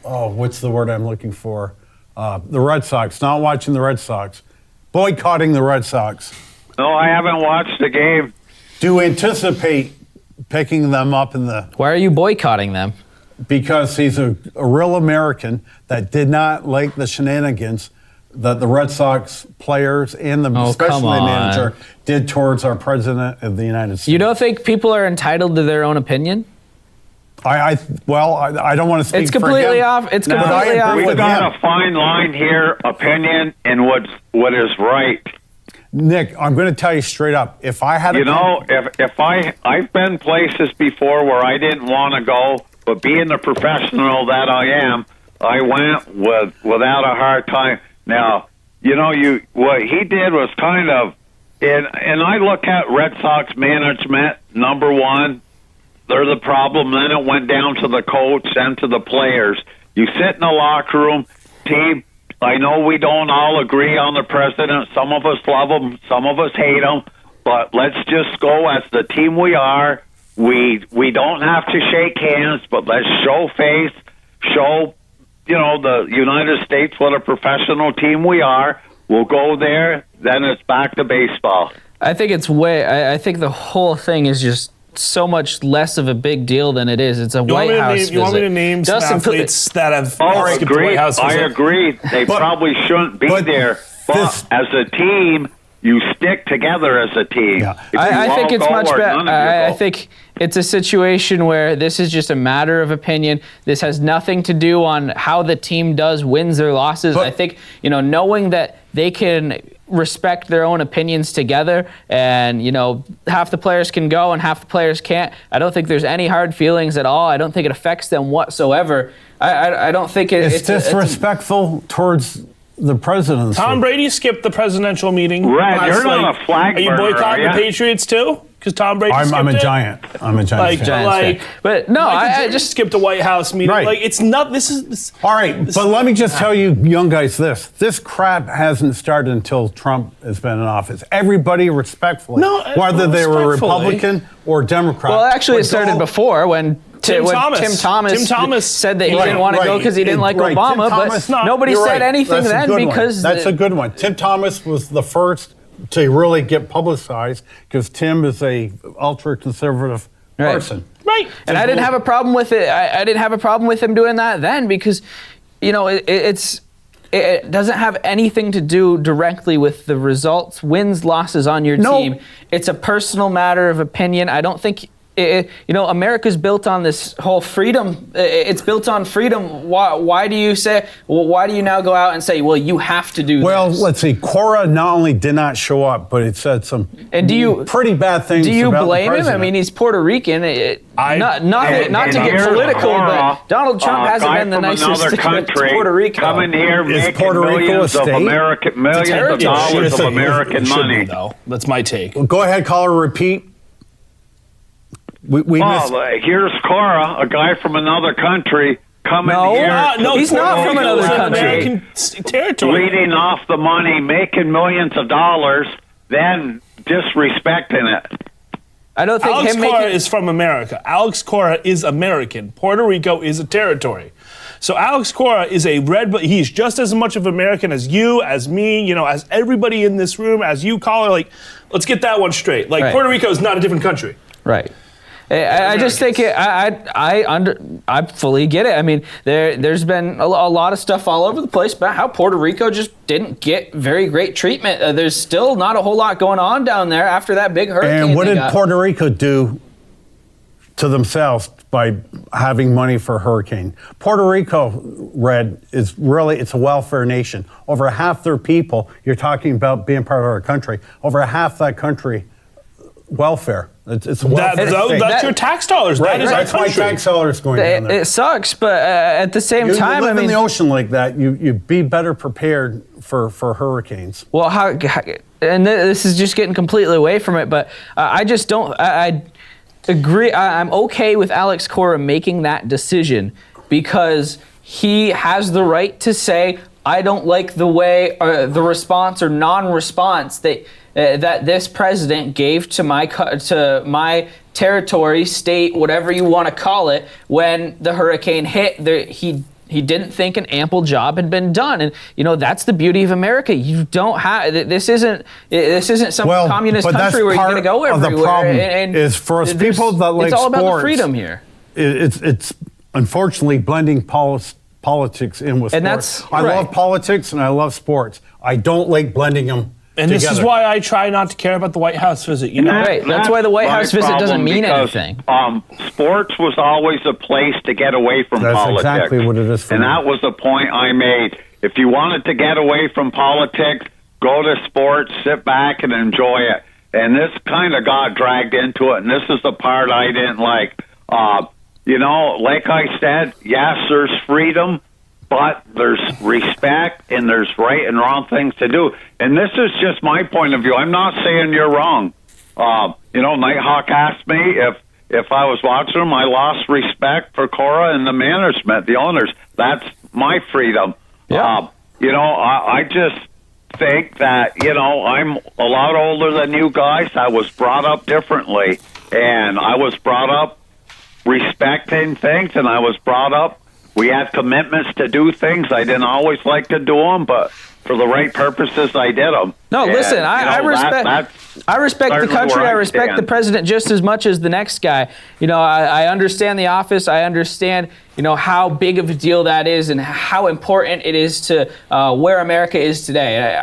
what's the word I'm looking for? The Red Sox, not watching the Red Sox. Boycotting the Red Sox. No, I haven't watched the game. Do you anticipate picking them up in the... Why are you boycotting them? Because he's a real American that did not like the shenanigans that the Red Sox players and especially the manager did towards our president of the United States. You don't think people are entitled to their own opinion? I don't want to speak It's for completely him. off. It's No, but I completely off. agree We've with got him. a fine line here, opinion and what is right. Nick, I'm going to tell you straight up. If I had I've been places before where I didn't want to go, but being the professional that I am, I went without a hard time. Now, what he did was kind of, and I look at Red Sox management, number one, they're the problem. Then it went down to the coach and to the players. You sit in the locker room, team. I know we don't all agree on the president. Some of us love him, some of us hate him. But let's just go as the team we are. We don't have to shake hands, but let's show face, show the United States what a professional team we are. We'll go there. Then it's back to baseball. I think I think the whole thing is just so much less of a big deal than it is. It's a White House visit. You want me to name some athletes that have skipped the White House visit? I agree. They probably shouldn't be there. But as a team, you stick together as a team. Yeah. I think it's much better. I think it's a situation where this is just a matter of opinion. This has nothing to do on how the team does, wins or losses. I think, knowing that they can respect their own opinions together and, half the players can go and half the players can't. I don't think there's any hard feelings at all. I don't think it affects them whatsoever. I don't think it's disrespectful towards the presidency. Tom Brady skipped the presidential meeting. Red, you're not a flag Are you burner, boycotting are the ya? Patriots too? Because Tom Brady skipped I'm a it? giant. I'm a giant. fan. Giants fan. But no, I just skipped a White House meeting. Right. Like, it's not. This. All right, but let me just tell you, young guys, this crap hasn't started until Trump has been in office. Everybody respectfully, whether they were respectfully. Republican or Democrat. well, actually, it would started go- before when Tim Thomas said that he didn't want to go because he didn't like Obama, but nobody You're said right. anything That's a then good one. because that's a good one. Tim Thomas was the first to really get publicized because Tim is a ultra conservative person. Right. And I didn't have a problem with it. I didn't have a problem with him doing that then because, it doesn't have anything to do directly with the results, wins, losses on your team. It's a personal matter of opinion. I don't think America's built on this whole freedom. It's built on freedom. Why do you say? Well, why do you now go out and say, well, you have to do Well, this? let's see. Cora not only did not show up, but it said some pretty bad things. Do you about blame the him? I mean, he's Puerto Rican. Not to get political, but Donald Trump hasn't been the nicest to Puerto Rico. Coming here, making Puerto Rico millions a of state? millions of dollars of American money. Though. That's my take. Go ahead, caller. Repeat. We missed. Here's Cora, a guy from another country, coming here. No, he's not from another country. American territory. Leading off the money, making millions of dollars, then disrespecting it. I don't think Alex him Cora making is from America. Alex Cora is American. Puerto Rico is a territory. So Alex Cora is he's just as much of American as you, as me, as everybody in this room, as you, caller. Like, let's get that one straight. Like, Right. Puerto Rico is not a different country. right. I just think I fully get it. I mean, there's been a lot of stuff all over the place about how Puerto Rico just didn't get very great treatment. There's still not a whole lot going on down there after that big hurricane. And what did Puerto Rico do to themselves by having money for a hurricane? Puerto Rico, Red, it's a welfare nation. Over half their people, you're talking about being part of our country, over half that country, welfare. It's a welfare state. That's your tax dollars. Right, that is that's our why country. tax dollars going down there. It sucks, but at the same time, you live I mean, in the ocean like that, you be better prepared for hurricanes. well, and this is just getting completely away from it, but I just don't. I agree. I'm okay with Alex Cora making that decision because he has the right to say, I don't like the way the response or non-response that this president gave to my territory, state, whatever you want to call it, when the hurricane hit. He didn't think an ample job had been done, and that's the beauty of America. You don't have this isn't some communist country where you're going to go everywhere. The problem and is for us people that like it's all sports, about the freedom here. It's unfortunately blending politics in with And sports. that's I right. love politics and I love sports. I don't like blending them And together. this is why I try not to care about the White House visit. Right. That's why the White House my visit doesn't problem mean because, anything. Sports was always a place to get away from That's politics. exactly what it is for and me. that was the point I made. If you wanted to get away from politics, go to sports, sit back and enjoy it. And this kind of got dragged into it, and this is the part I didn't like. Like I said, yes, there's freedom, but there's respect and there's right and wrong things to do. And this is just my point of view. I'm not saying you're wrong. Nighthawk asked me if I was watching them. I lost respect for Cora and the management, the owners. That's my freedom. Yeah. I just think that, I'm a lot older than you guys. I was brought up differently, and I was brought up respecting things, and I was brought up, we had commitments to do things. I didn't always like to do them, but for the right purposes, I did them. No, and, listen, I respect the country. I respect the president just as much as the next guy. I understand the office. I understand, how big of a deal that is and how important it is to where America is today.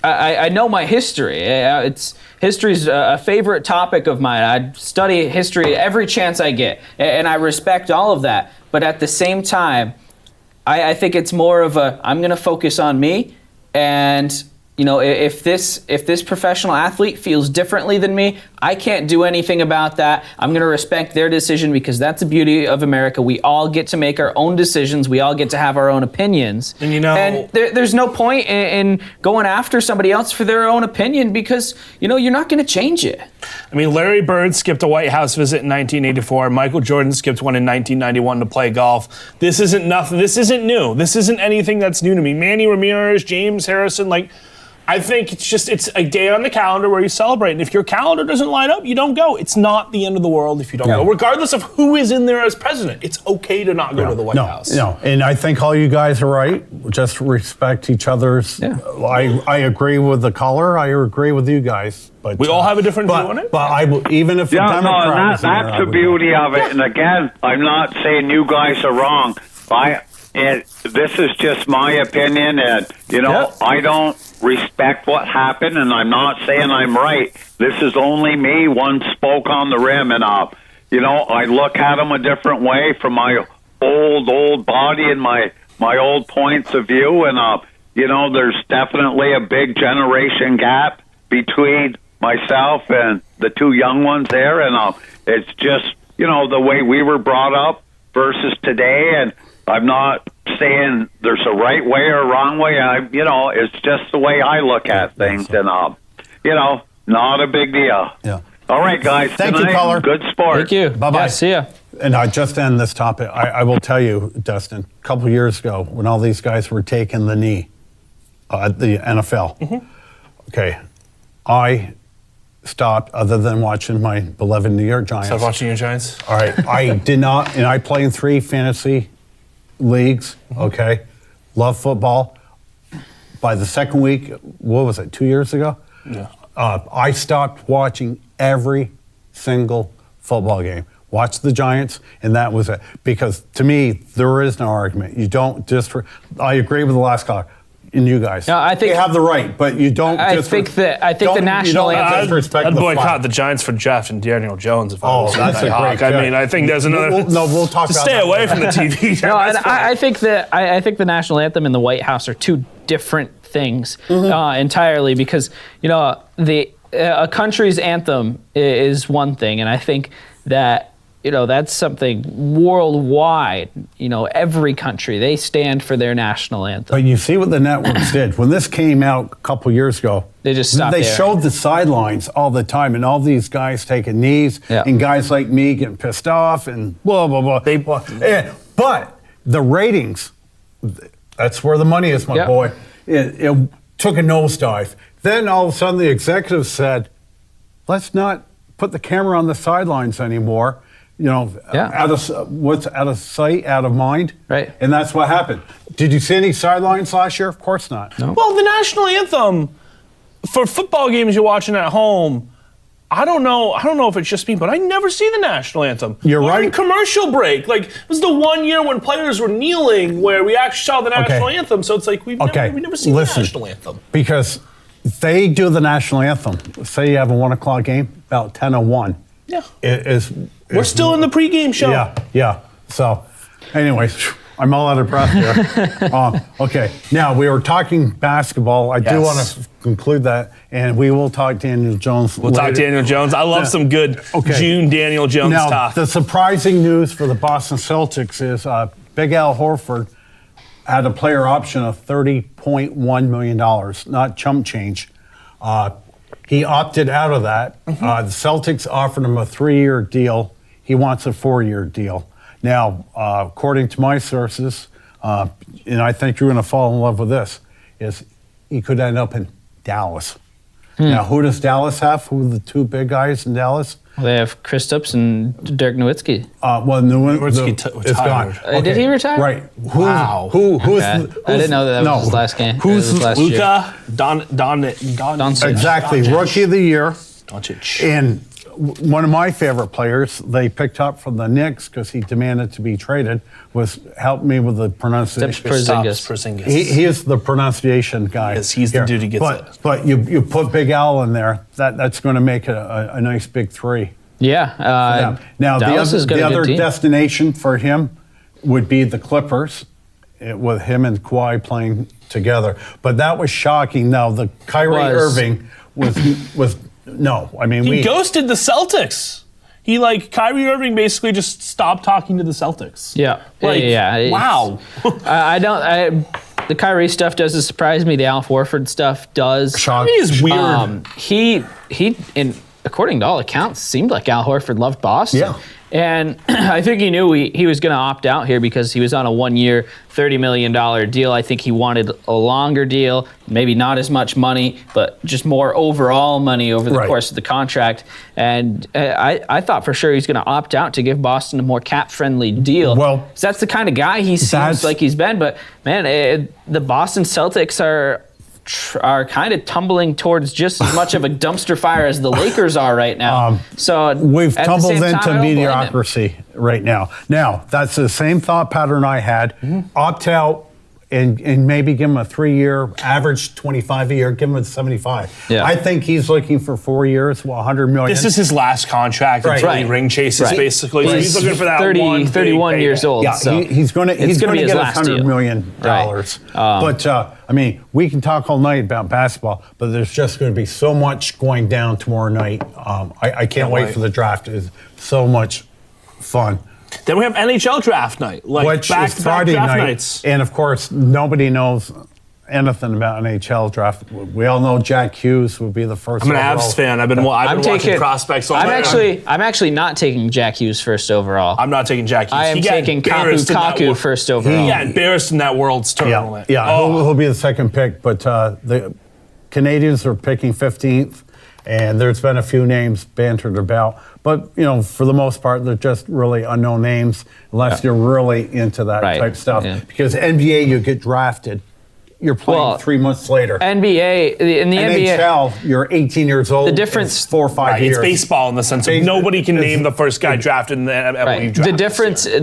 I know my history. History's a favorite topic of mine. I study history every chance I get, and I respect all of that. But at the same time, I think it's more of I'm going to focus on me, and if this professional athlete feels differently than me, I can't do anything about that. I'm going to respect their decision because that's the beauty of America. We all get to make our own decisions. We all get to have our own opinions. And there's no point in going after somebody else for their own opinion because, you're not going to change it. I mean, Larry Bird skipped a White House visit in 1984. Michael Jordan skipped one in 1991 to play golf. This isn't nothing. This isn't new. This isn't anything that's new to me. Manny Ramirez, James Harrison, I think it's a day on the calendar where you celebrate. And if your calendar doesn't line up, you don't go. It's not the end of the world if you don't go. Regardless of who is in there as president, it's okay to not go to the White House. No, and I think all you guys are right. Just respect each other's. Yeah. I agree with the caller. I agree with you guys. But we all have a different view on it. But even if the Democrats, that's the beauty of it. And again, I'm not saying you guys are wrong. this is just my opinion, and I don't respect what happened, and I'm not saying I'm right. This is only me. One spoke on the rim, and I look at them a different way from my old body and my old points of view, and there's definitely a big generation gap between myself and the two young ones there, and it's just the way we were brought up versus today, and I'm not saying there's a right way or a wrong way. It's just the way I look at things, and not a big deal. Yeah. All right, guys. Thank you, caller. Good sport. Thank you. Bye-bye. Yeah, see ya. And I just end this topic. I will tell you, Dustin, a couple years ago when all these guys were taking the knee at the NFL, okay, I stopped other than watching my beloved New York Giants. Stop watching your Giants? All right. I did not, and I play in 3 fantasy leagues, okay? Love football. By the second week, what was it, 2 years ago? Yeah. I stopped watching every single football game. Watched the Giants, and that was it. Because to me, there is no argument. You don't just. I agree with the last caller, and you guys. No, I think they have the right, but you don't. I think the national anthem. I'd boycott the Giants for drafting Daniel Jones if I was that's a Nighthawk. great. I mean, I think there's another. We'll talk about stay that away later. from the TV. No, and I think the national anthem and the White House are two different things entirely, because a country's anthem is one thing, and I think that that's something worldwide. Every country, they stand for their national anthem. But you see what the networks did when this came out a couple years ago. They just stopped. They there. showed the sidelines all the time, and all these guys taking knees, and guys like me getting pissed off, and blah blah blah. But the ratings, that's where the money is, my boy. It took a nosedive. Then all of a sudden, the executives said, "Let's not put the camera on the sidelines anymore." Out of sight, out of mind. Right. And that's what happened. Did you see any sidelines last year? Of course not. No. Well, the national anthem for football games you're watching at home, I don't know if it's just me, but I never see the national anthem. You're right. During commercial break. Like, it was the one year when players were kneeling where we actually saw the national anthem. So it's like we've never seen the national anthem. Because they do the national anthem. Say you have a 1 o'clock game, about 10:01. Yeah. We're still in the pregame show. Yeah. So, anyways, I'm all out of breath here. Okay. Now, we were talking basketball. I do want to conclude that, and we will talk Daniel Jones We'll talk Daniel Jones. I love some good June Daniel Jones talk. The surprising news for the Boston Celtics is Big Al Horford had a player option of $30.1 million, not chump change. He opted out of that. The Celtics offered him a 3-year deal. He wants a 4-year deal. Now, according to my sources, and I think you're going to fall in love with this, is he could end up in Dallas. Now, who does Dallas have? Who are the 2 big guys in Dallas? Well, they have Kristaps and Dirk Nowitzki. Nowitzki is gone. Did he retire? Right. Wow. Who's I didn't know that was his last game. Who's last year. Luka Doncic. Exactly. Rookie of the year. Doncic. And one of my favorite players they picked up from the Knicks because he demanded to be traded was help me with the pronunciation. Porzingis. He is the pronunciation guy. Yes, he's the dude who gets it. But you put Big Al in there, that's going to make it a nice big 3. Yeah. Now Dallas the other destination for him would be the Clippers, with him and Kawhi playing together. But that was shocking. Now the Kyrie Irving was. No, I mean he ghosted the Celtics. Kyrie Irving basically just stopped talking to the Celtics. Yeah. Wow. The Kyrie stuff doesn't surprise me. The Al Horford stuff does. Shocking. Is weird. He according to all accounts, seemed like Al Horford loved Boston. Yeah. And I think he knew he was going to opt out here because he was on a 1-year, $30 million deal. I think he wanted a longer deal, maybe not as much money, but just more overall money over the course of the contract. And I thought for sure he's going to opt out to give Boston a more cap-friendly deal. Well, so that's the kind of guy he seems like he's been. But, man, the Boston Celtics are are kind of tumbling towards just as much of a dumpster fire as the Lakers are right now. So we've at the tumbled same time, into I don't blame them. mediocrity right now. Now, that's the same thought pattern I had. Opt out and maybe give him a 3-year, average 25 a year, give him a 75. Yeah. I think he's looking for 4 years, $100 million. This is his last contract until he ring chases, basically. So he's looking for that 31 years old. Yeah, so he's going to get $100 million. Right. But, I mean, we can talk all night about basketball, but there's just going to be so much going down tomorrow night. I can't wait for the draft. It's so much fun. Then we have NHL draft night, like Which back is to back Friday draft night. nights. And, of course, nobody knows anything about NHL draft. We all know Jack Hughes will be the first. I'm an overall. Avs fan. I've been watching prospects all night. I'm actually not taking Jack Hughes first overall. I'm not taking Jack Hughes. I am taking Kaku first overall. He got embarrassed in that World's tournament. He'll be the second pick, but the Canadians are picking 15th, and there's been a few names bantered about. But, for the most part, they're just really unknown names unless you're really into that type stuff. Yeah. Because NBA, you get drafted. You're playing 3 months later. NBA, in the NHL, you're 18 years old. The difference, 4 or 5 years. It's baseball in the sense of nobody can name the first guy drafted in the MLB draft.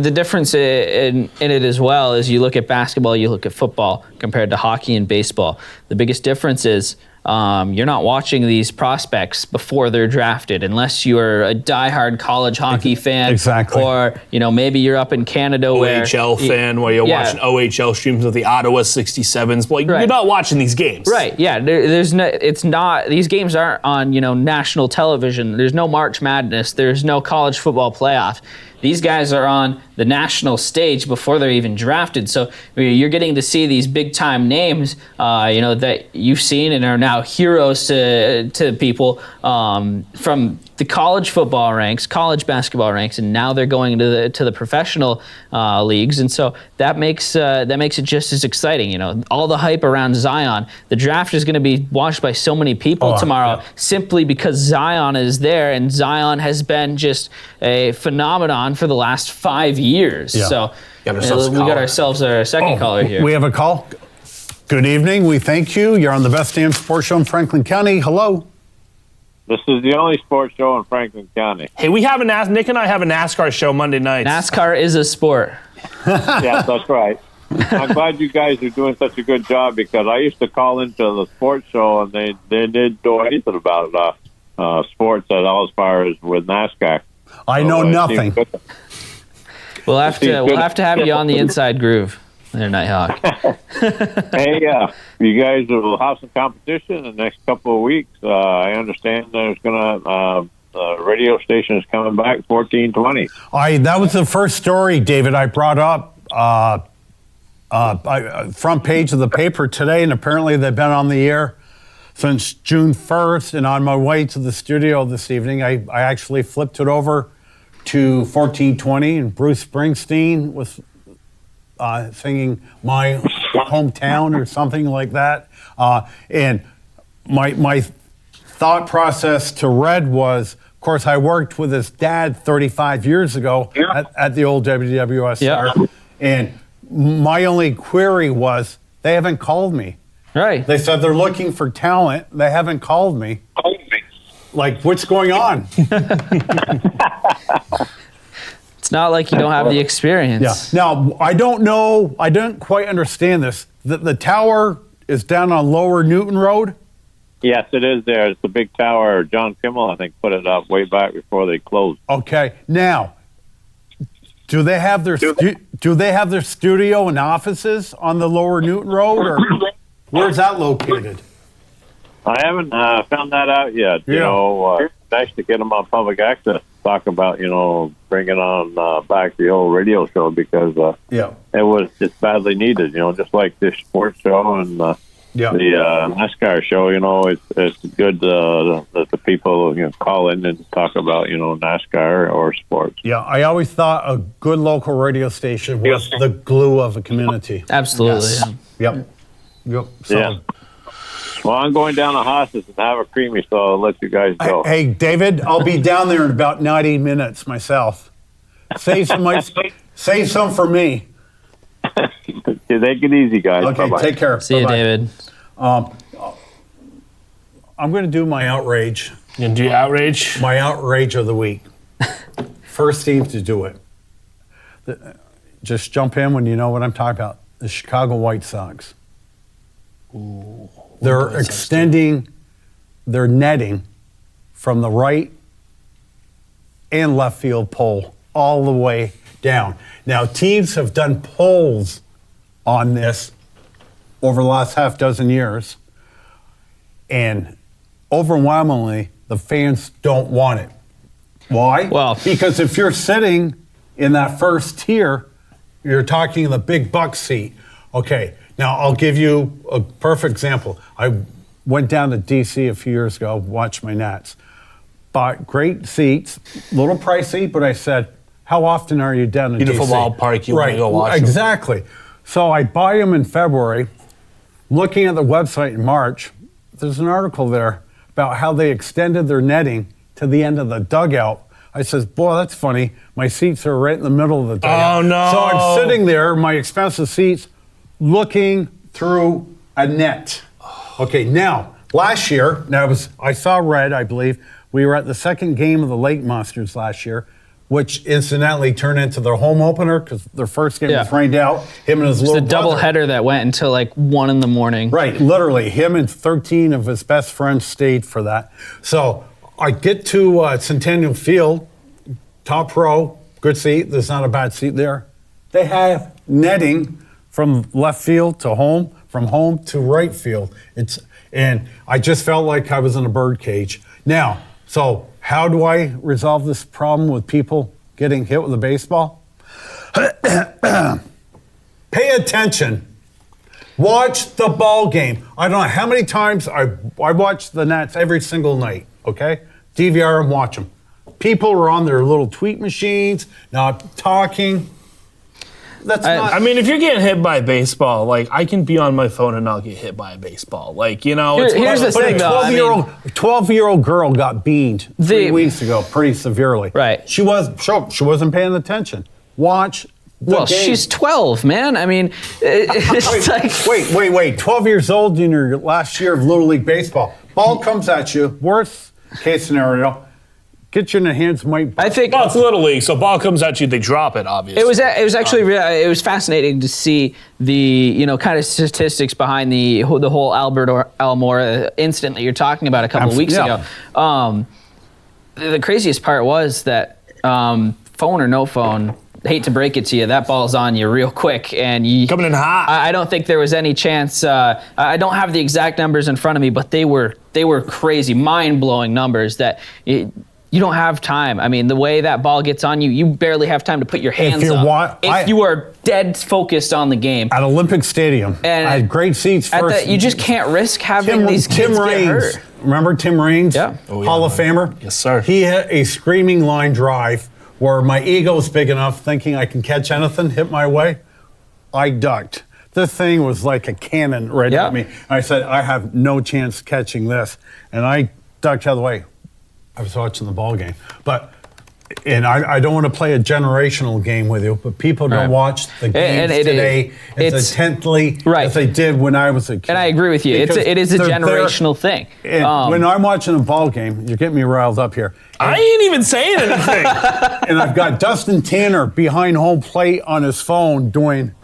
The difference in it as well is you look at basketball, you look at football compared to hockey and baseball. The biggest difference is you're not watching these prospects before they're drafted unless you're a diehard college hockey fan. Exactly. Or, maybe you're up in Canada OHL fan where you're watching OHL streams of the Ottawa 67s. Well, you're not watching these games. Right, yeah. These games aren't on, national television. There's no March Madness. There's no college football playoff. These guys are on the national stage before they're even drafted. So you're getting to see these big-time names, that you've seen and are now heroes to people from the college football ranks, college basketball ranks, and now they're going to the professional leagues. And so that makes it just as exciting. All the hype around Zion. The draft is going to be watched by so many people tomorrow simply because Zion is there, and Zion has been just a phenomenon for the last 5 years. Yeah. So we got ourselves our second caller here. We have a call. Good evening. We thank you. You're on the Best Damn Sports Show in Franklin County. Hello. This is the only sports show in Franklin County. Hey, Nick and I have a NASCAR show Monday nights. NASCAR is a sport. Yes, that's right. I'm glad you guys are doing such a good job because I used to call into the sports show and they didn't do anything about sports at all as far as with NASCAR. I know nothing. We'll have to have you on the Inside Groove there, Nighthawk. Hey, you guys will have some competition in the next couple of weeks. I understand there's going to radio station is coming back 1420. That was the first story, David, I brought up. Front page of the paper today, and apparently they've been on the air since June 1st. And on my way to the studio this evening, I actually flipped it over to 1420, and Bruce Springsteen was singing My Hometown or something like that. And my thought process to Red was, of course, I worked with his dad 35 years ago at the old WWSR. And my only query was, they haven't called me. Right. They said they're looking for talent. They haven't called me. Like, what's going on? It's not like you don't have the experience. Yeah. Now, I don't know. I don't quite understand this. The tower is down on Lower Newton Road? Yes, it is there. It's the big tower. John Kimmel, I think, put it up way back before they closed. Okay. Now, do they have their studio and offices on the Lower Newton Road, or where's that located? I haven't found that out yet. Yeah. Nice to get them on public access. Talk about bringing on back the old radio show because it was just badly needed. Just like this sports show and the NASCAR show. It's good that the people call in and talk about NASCAR or sports. Yeah, I always thought a good local radio station was the glue of a community. Absolutely. Yes. Yep. So, yeah. Well, I'm going down to Haas's and have a creamy, so I'll let you guys go. Hey, David, I'll be down there in about 90 minutes myself. Save some for me. Take it easy, guys. Okay, Bye-bye. take care. See you, David. I'm going to do my outrage. You gonna do your outrage? My outrage of the week. First team to do it. Just jump in when you know what I'm talking about. The Chicago White Sox. Ooh, they're extending their netting from the right and left field pole all the way down. Now, teams have done polls on this over the last half dozen years, and overwhelmingly, the fans don't want it. Why? Well, because if you're sitting in that first tier, you're talking the big buck seat. Okay, now I'll give you a perfect example. I went down to D.C. a few years ago, watched my Nats. Bought great seats, a little pricey, but I said, how often are you down in D.C.? Beautiful ballpark, you want to go watch them. Exactly. So I buy them in February. Looking at the website in March, there's an article there about how they extended their netting to the end of the dugout. I says, boy, that's funny. My seats are right in the middle of the dugout. Oh, no. So I'm sitting there, my expensive seats, looking through a net. Okay, now, last year, I saw red, I believe. We were at the second game of the Lake Monsters last year, which incidentally turned into their home opener because their first game was rained out. Him and his little brother. It's a double header that went until like 1 a.m. Right, literally. Him and 13 of his best friends stayed for that. So I get to Centennial Field, top row, good seat. There's not a bad seat there. They have netting from left field to home, from home to right field. And I just felt like I was in a bird cage. Now, so how do I resolve this problem with people getting hit with a baseball? Pay attention. Watch the ball game. I don't know how many times I watch the Nats every single night, okay? DVR and watch them. People are on their little tweet machines, not talking. I mean, if you're getting hit by a baseball, like, I can be on my phone and not get hit by a baseball. Like, you know, here's the thing, though. A 12-year-old girl got beamed 3 weeks ago pretty severely. Right. She wasn't paying attention. Watch the game. She's 12, man. I mean, Wait. 12 years old in your last year of Little League Baseball. Ball comes at you. Worst case scenario, get you in the hands. I think. Well, it's Little League, so ball comes at you, they drop it. Obviously, it was actually it was fascinating to see the kind of statistics behind the whole Albert Almora incident that you're talking about a couple of weeks ago. The craziest part was that phone or no phone. Hate to break it to you, that ball's on you real quick, and coming in hot. I don't think there was any chance. I don't have the exact numbers in front of me, but they were crazy, mind-blowing numbers that. You don't have time. I mean, the way that ball gets on you, you barely have time to put your hands up. If you are dead focused on the game. At Olympic Stadium, and I had great seats first. You just can't risk having these kids get hurt. Remember Tim Raines? Yeah. Hall of Famer? Yes, sir. He hit a screaming line drive where my ego was big enough thinking I can catch anything, hit my way. I ducked. This thing was like a cannon right at me. I said, I have no chance catching this. And I ducked out of the way. I was watching the ball game, and I don't want to play a generational game with you, but people don't watch the games today as intently as they did when I was a kid. And I agree with you. It is a generational thing. And when I'm watching a ball game, you're getting me riled up here. I ain't even saying anything. And I've got Dustin Tanner behind home plate on his phone doing.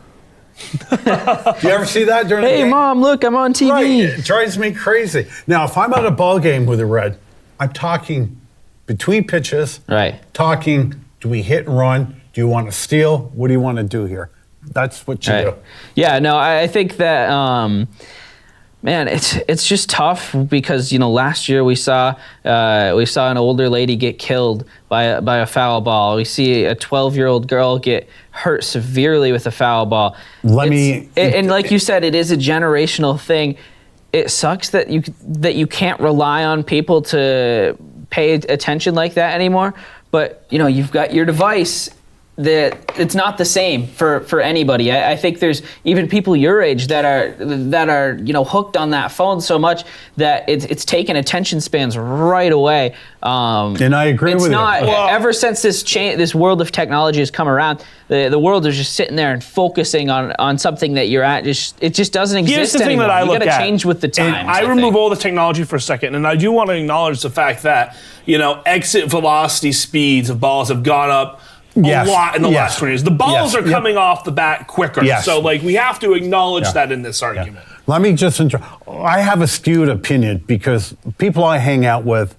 Do you ever see that during the game? Hey, Mom, look, I'm on TV. Right. It drives me crazy. Now, if I'm at a ball game with a Red, I'm talking between pitches. Right. Talking, do we hit and run? Do you want to steal? What do you want to do here? That's what you do. Yeah, no, I think that, man, it's just tough because, last year we saw an older lady get killed by a foul ball. We see a 12-year-old girl get hurt severely with a foul ball. And like you said, it is a generational thing. It sucks that you can't rely on people to pay attention like that anymore. But you've got your device it's not the same for anybody. I think there's even people your age that are hooked on that phone so much that it's taken attention spans right away. And I agree with you. Well, ever since this world of technology has come around, the world is just sitting there and focusing on something that you're at. It just doesn't exist Here's the thing anymore. that I you look got to at. change with the times. I remove all the technology for a second, and I do want to acknowledge the fact that exit velocity speeds of balls have gone up a lot in the last 20 years. The balls are coming off the bat quicker. Yes. So, we have to acknowledge that in this argument. Yeah. Let me just I have a skewed opinion because people I hang out with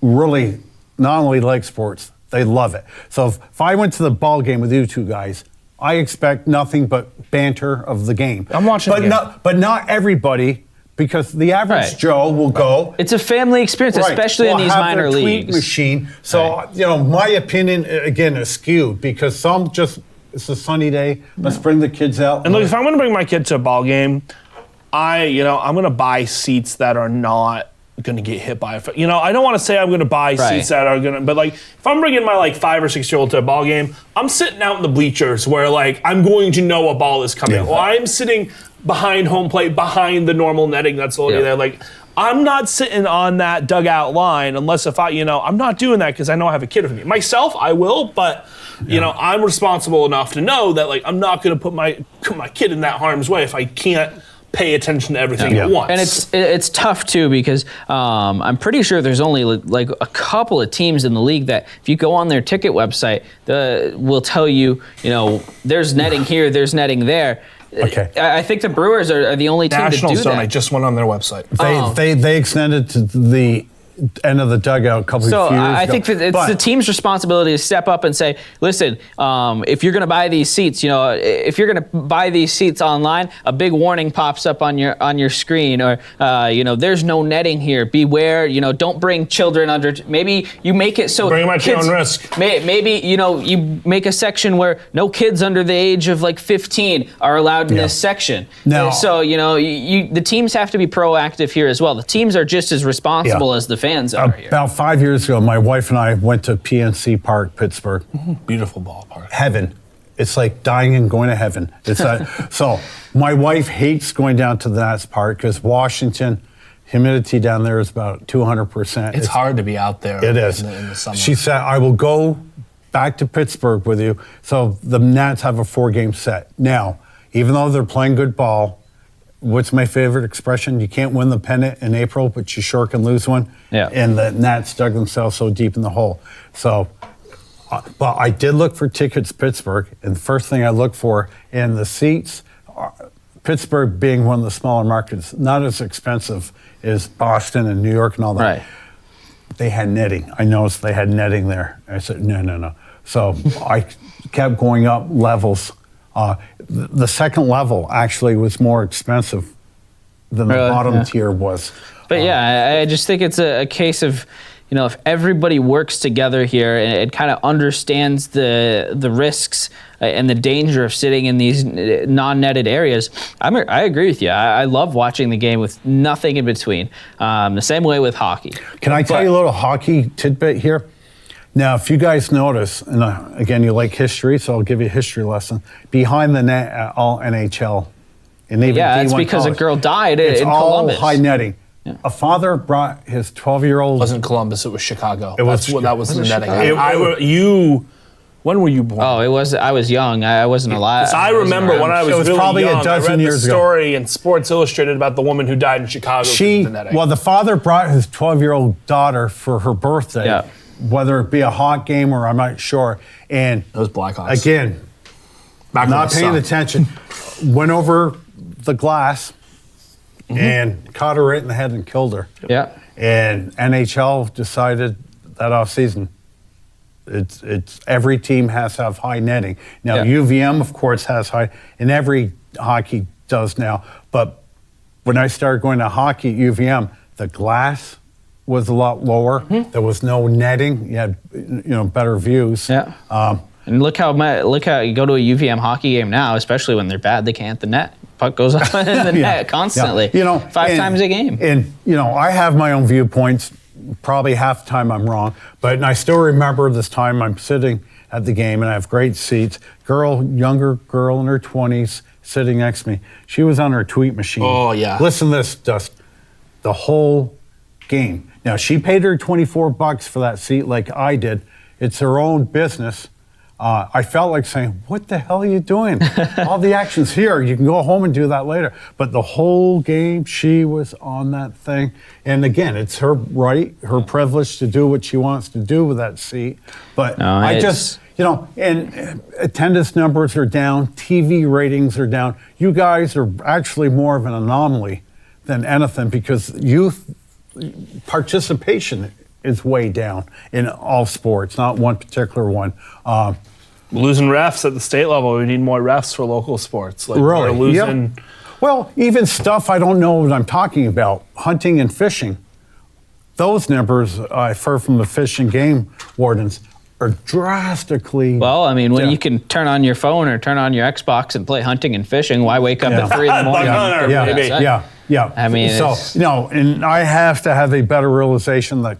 really not only like sports, they love it. So if I went to the ball game with you two guys, I expect nothing but banter of the game. I'm watching the game. But not everybody, because the average Joe will go. It's a family experience, especially in these minor leagues. Tweet machine. So my opinion again is skewed because some just it's a sunny day. Let's bring the kids out. And look, if I'm going to bring my kid to a ball game, I'm going to buy seats that are not going to get hit by I don't want to say I'm going to buy seats that are going to, but if I'm bringing my 5 or 6 year old to a ball game, I'm sitting out in the bleachers where I'm going to know a ball is coming. Or I'm sitting behind home plate, behind the normal netting that's already there. I'm not sitting on that dugout line unless if I'm not doing that because I know I have a kid with me. Myself, I will, but I'm responsible enough to know that I'm not going to put my kid in that harm's way if I can't pay attention to everything at once. And it's tough too because I'm pretty sure there's only a couple of teams in the league that if you go on their ticket website, will tell you, there's netting here, there's netting there. Okay. I think the Brewers are the only team National to do Zone, that. I just went on their website. They extended to the end of the dugout a couple of years ago. I think that it's the team's responsibility to step up and say, listen, if you're going to buy these seats, if you're going to buy these seats online, a big warning pops up on your screen, or there's no netting here. Beware. Don't bring children under. Maybe you make it so bring them at your own risk. Maybe you make a section where no kids under the age of 15 are allowed in this section. Now, so the teams have to be proactive here as well. The teams are just as responsible as the fans are here. About 5 years ago, my wife and I went to PNC Park, Pittsburgh. Beautiful ballpark. Heaven. It's like dying and going to heaven. It's so my wife hates going down to that park because Washington, humidity down there is about 200%. It's hard to be out there. It is. In the summer. She said, I will go back to Pittsburgh with you. So the Nats have a 4-game set. Now, even though they're playing good ball, what's my favorite expression? You can't win the pennant in April, but you sure can lose one. Yeah. And the Nats dug themselves so deep in the hole. So, but I did look for tickets Pittsburgh, and the first thing I looked for in the seats, Pittsburgh being one of the smaller markets, not as expensive as Boston and New York and all that. Right. They had netting. I noticed they had netting there. I said, no. So I kept going up levels. The second level actually was more expensive than the bottom tier was. But I just think it's a case of, if everybody works together here and kind of understands the risks and the danger of sitting in these non-netted areas, I agree with you. I love watching the game with nothing in between. The same way with hockey. Can I tell you a little hockey tidbit here? Now, if you guys notice, and again, you like history, so I'll give you a history lesson. Behind the net at all NHL, and even it's D1 because college, a girl died in Columbus. It's all high netting. Yeah. A father brought his 12-year-old. It wasn't Columbus, it was Chicago. That was the netting. When were you born? Oh, I was young. I wasn't alive. I remember when I was really probably young, a dozen I read years the story in Sports Illustrated about the woman who died in Chicago. The father brought his 12-year-old daughter for her birthday, whether it be a Hawk game or I'm not sure. And those Blackhawks. Again, not paying attention, went over the glass and caught her right in the head and killed her. Yeah. And NHL decided that off season, it's every team has to have high netting. Now UVM of course has high, and every hockey does now. But when I started going to hockey at UVM, the glass was a lot lower. There was no netting. You had better views. Yeah. And look how you go to a UVM hockey game now, especially when they're bad, they can't the net. Puck goes up in the net constantly. 5 times a game. And I have my own viewpoints. probably half the time I'm wrong, but I still remember this time I'm sitting at the game and I have great seats. Younger girl in her 20s sitting next to me. She was on her tweet machine. Oh, yeah. Listen to this, Dust. The whole game. Now, she paid her $24 for that seat like I did. It's her own business. I felt like saying, what the hell are you doing? All the action's here. You can go home and do that later. But the whole game, she was on that thing. And again, it's her right, her privilege to do what she wants to do with that seat. But and attendance numbers are down, TV ratings are down. You guys are actually more of an anomaly than anything because youth participation is way down in all sports, not one particular one. Losing refs at the state level. We need more refs for local sports. Really? We're losing. Yep. Well, even stuff I don't know what I'm talking about, hunting and fishing. Those numbers I've heard from the fish and game wardens are drastically. Well, I mean, when you can turn on your phone or turn on your Xbox and play hunting and fishing, why wake up at 3 in the morning? Yeah. I mean, so and I have to have a better realization that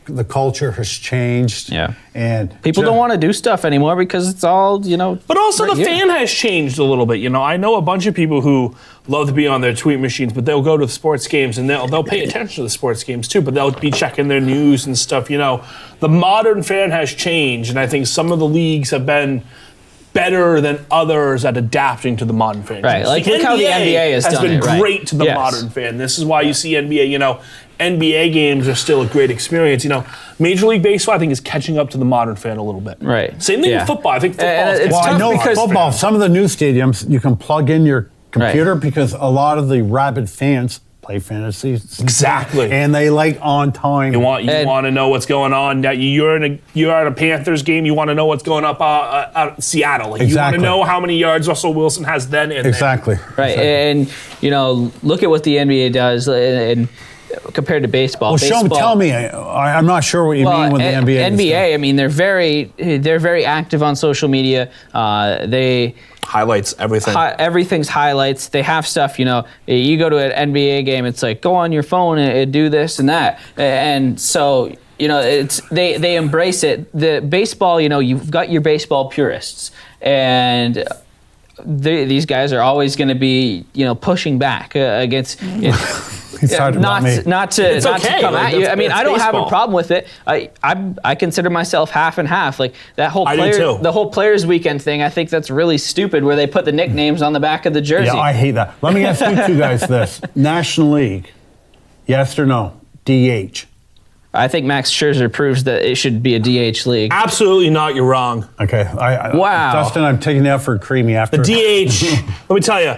the culture has changed. Yeah. And people don't want to do stuff anymore because it's all, But also the fan has changed a little bit. I know a bunch of people who love to be on their tweet machines, but they'll go to the sports games and they'll pay attention to the sports games too, but they'll be checking their news and stuff. The modern fan has changed, and I think some of the leagues have been better than others at adapting to the modern fan. Right, like look how the NBA has done been it, right? great to the modern fan. This is why you see NBA, NBA games are still a great experience. Major League Baseball, I think, is catching up to the modern fan a little bit. Right. Same thing with football. I think football is well, I know because football, some of the new stadiums, you can plug in your computer because a lot of the rabid fans play fantasy. Exactly. And they like on time. You want to know what's going on. You're at a Panthers game. You want to know what's going up out Seattle. Exactly. You want to know how many yards Russell Wilson has then in Exactly. there. Right. Exactly. And, look at what the NBA does and compared to baseball. Well, tell me. I'm not sure what you mean with the NBA. NBA, I mean, they're very active on social media. They highlights everything. Everything's highlights. They have stuff. You go to an NBA game. It's like go on your phone and do this and that. And so it's they embrace it. The baseball. You've got your baseball purists and. These guys are always going to be, pushing back against. Not to come at you. I mean, I don't have a problem with it. I consider myself half and half. Like that whole the whole Players Weekend thing. I think that's really stupid. Where they put the nicknames on the back of the jersey. Yeah, I hate that. Let me ask you two guys this: National League, yes or no? DH. I think Max Scherzer proves that it should be a DH league. Absolutely not. You're wrong. Okay. Wow. Dustin, I'm taking that for creamy after. The DH, let me tell you,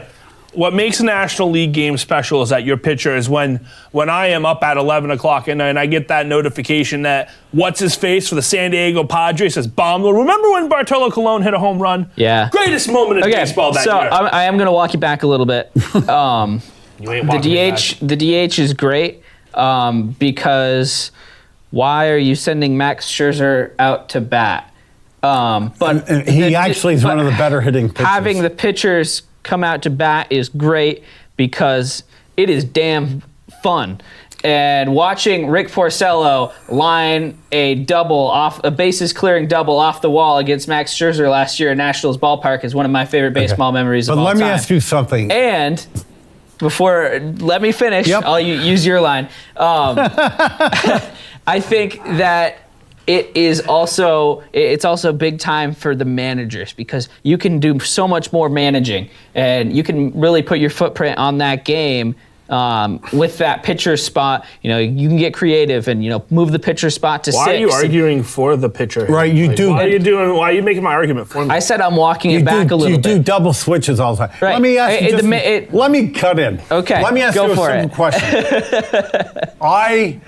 what makes a National League game special is that your pitcher is when I am up at 11 o'clock and I get that notification that what's-his-face for the San Diego Padres says bomb. Remember when Bartolo Colon hit a home run? Yeah. Greatest moment in baseball that year. So I am going to walk you back a little bit. You ain't walking me back. The DH is great because... Why are you sending Max Scherzer out to bat? But he actually is one of the better hitting pitchers. Having the pitchers come out to bat is great because it is damn fun. And watching Rick Porcello line a bases clearing double off the wall against Max Scherzer last year at Nationals Ballpark is one of my favorite baseball memories of all time. But let me ask you something. And let me finish. Yep. I'll use your line. I think that it's also big time for the managers because you can do so much more managing and you can really put your footprint on that game with that pitcher spot. You can get creative and move the pitcher spot to 6. Why are you arguing for the pitcher? Right, you do. Why are you making my argument for me? I said I'm walking it back a little bit. You do double switches all the time. Right. Let me ask you let me cut in. Okay, let me ask you a simple question. I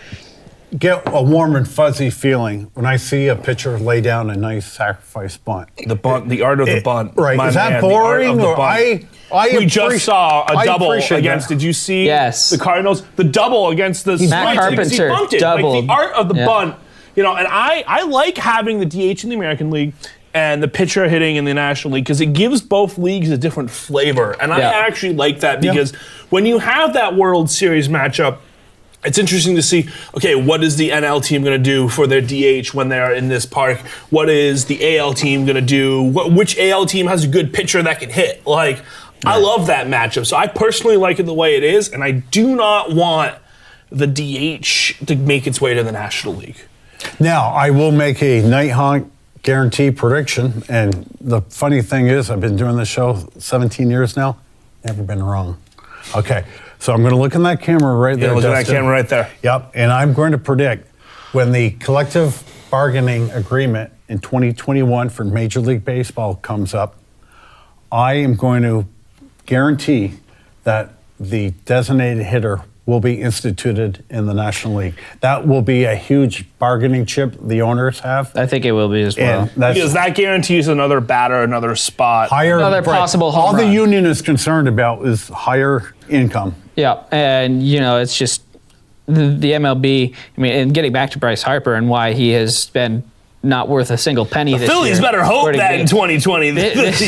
get a warm and fuzzy feeling when I see a pitcher lay down a nice sacrifice bunt. The bunt, the art of the bunt. Right. Is that boring? We just saw a double against. Did you see the Cardinals? The double against the Matt Carpenter. He bunted. Double. Like the art of the bunt. And I like having the DH in the American League and the pitcher hitting in the National League because it gives both leagues a different flavor. And I actually like that because when you have that World Series matchup, It's interesting to see, okay, what is the NL team going to do for their DH when they're in this park? What is the AL team going to do? Which AL team has a good pitcher that can hit? Like, I love that matchup. So I personally like it the way it is, and I do not want the DH to make its way to the National League. Now, I will make a Nighthawk guarantee prediction, and the funny thing is, I've been doing this show 17 years now, never been wrong. Okay, so I'm going to look in that camera right there. Look at that Dustin. camera right there. Yep, and I'm going to predict when the collective bargaining agreement in 2021 for Major League Baseball comes up, I am going to guarantee that the designated hitter will be instituted in the National League. That will be a huge bargaining chip the owners have. I think it will be as well. Because that guarantees another batter, another spot. Another possible home All run. the union is concerned about is higher income. Yeah, and it's just the MLB. I mean, and getting back to Bryce Harper and why he has been not worth a single penny this year. Phillies better hope that in 2020. This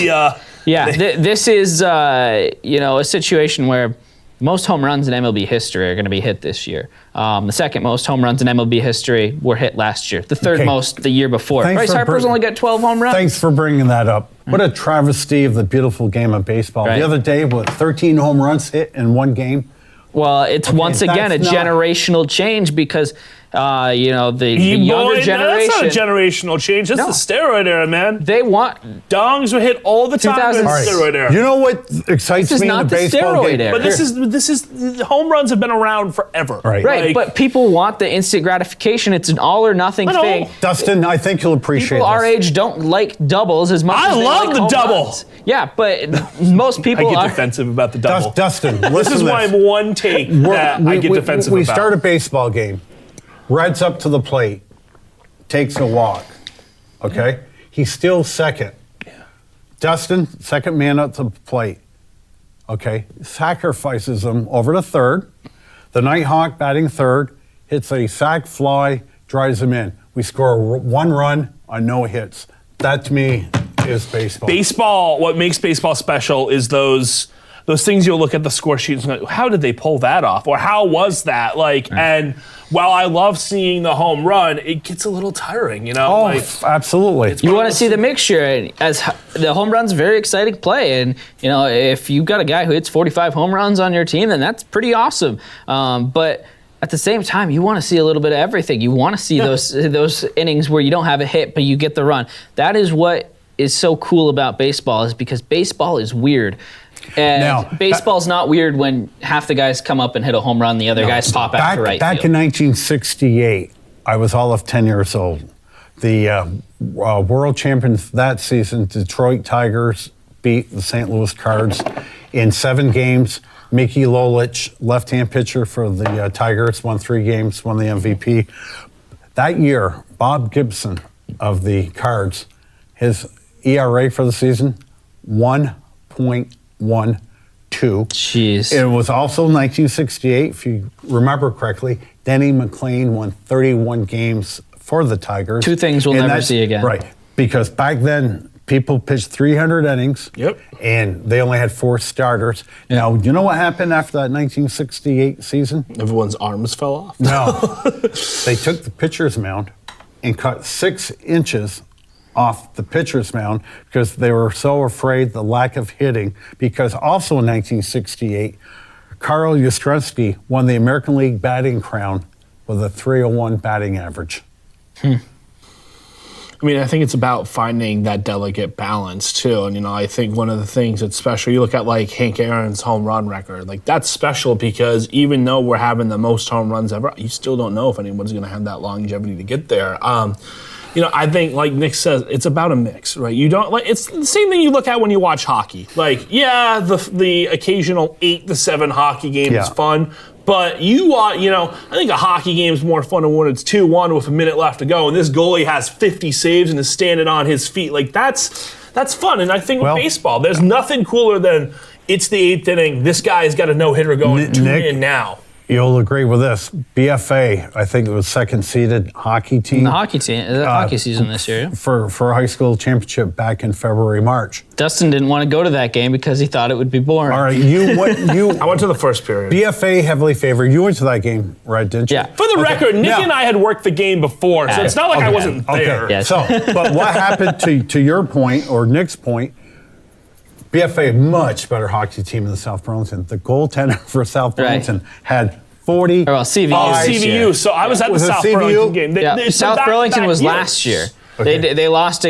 is a situation where most home runs in MLB history are going to be hit this year. The second most home runs in MLB history were hit last year. The third most the year before. Bryce Harper's only got 12 home runs. Thanks for bringing that up. What a travesty of the beautiful game of baseball. Right. The other day, 13 home runs hit in one game? Well, it's once again a generational change because, the younger generation. That's not a generational change. That's the steroid era, man. They want dongs were hit all the time in the steroid era. You know what excites me in the baseball game? Era. But this is home runs have been around forever. Right. But people want the instant gratification. It's an all or nothing thing. Dustin, I think you'll appreciate people this. our age don't like doubles as much as they love like the home double. runs. Yeah, but most people I get defensive about the double. Dustin, this listen is to my this. one take that I get defensive about. We start a baseball game. Red's up to the plate, takes a walk. Okay? He's still second. Yeah. Dustin, second man up to the plate. Okay? Sacrifices him over to third. The Nighthawk batting third, hits a sac fly, drives him in. We score one run on no hits. That to me is baseball. Baseball, what makes baseball special is those things you'll look at the score sheet and go, how did they pull that off? Or how was that? And while I love seeing the home run, it gets a little tiring, Oh, absolutely. You want to see the mixture. As the home run's a very exciting play. And, if you've got a guy who hits 45 home runs on your team, then that's pretty awesome. But at the same time, you want to see a little bit of everything. You want to see those innings where you don't have a hit, but you get the run. That is what is so cool about baseball, is because baseball is weird. And baseball's not weird when half the guys come up and hit a home run, the other guys pop out to right Back field. in 1968, I was all of 10 years old. The world champions that season, Detroit Tigers, beat the St. Louis Cards in 7 games. Mickey Lolich, left-hand pitcher for the Tigers, won 3 games, won the MVP. That year, Bob Gibson of the Cards, his ERA for the season, 1.12. Jeez. It was also 1968, if you remember correctly. Denny McLain won 31 games for the Tigers. 2 things we'll never see again. Right, because back then, people pitched 300 innings, and they only had 4 starters. Yep. Now, you know what happened after that 1968 season? Everyone's arms fell off. No. They took the pitcher's mound and cut 6 inches off the pitcher's mound because they were so afraid the lack of hitting. Because also in 1968, Carl Yastrzemski won the American League batting crown with a .301 batting average. I mean, I think it's about finding that delicate balance, too. And, I think one of the things that's special, you look at, Hank Aaron's home run record. That's special because even though we're having the most home runs ever, you still don't know if anyone's going to have that longevity to get there. I think, like Nick says, it's about a mix, right? You don't it's the same thing you look at when you watch hockey. The occasional 8-7 hockey game is fun, but I think a hockey game is more fun when it's 2-1 with a minute left to go, and this goalie has 50 saves and is standing on his feet. That's fun. And I think with baseball, there's nothing cooler than it's the 8th inning. This guy's got a no-hitter going. Tune in now. You'll agree with this. BFA, I think it was second seeded hockey team. The hockey season this year. For a high school championship back in February, March. Dustin didn't want to go to that game because he thought it would be boring. All right, I went to the first period. BFA heavily favored. You went to that game, right, didn't you? Yeah. For the record, Nick and I had worked the game before, so it's not like I wasn't there. Okay. So, but what happened to your point, or Nick's point, BFA, much better hockey team in the South Burlington. The goaltender for South Burlington had 40. Well, CVU. CVU. So I was at the South Burlington game. South Burlington was last year. Okay. They lost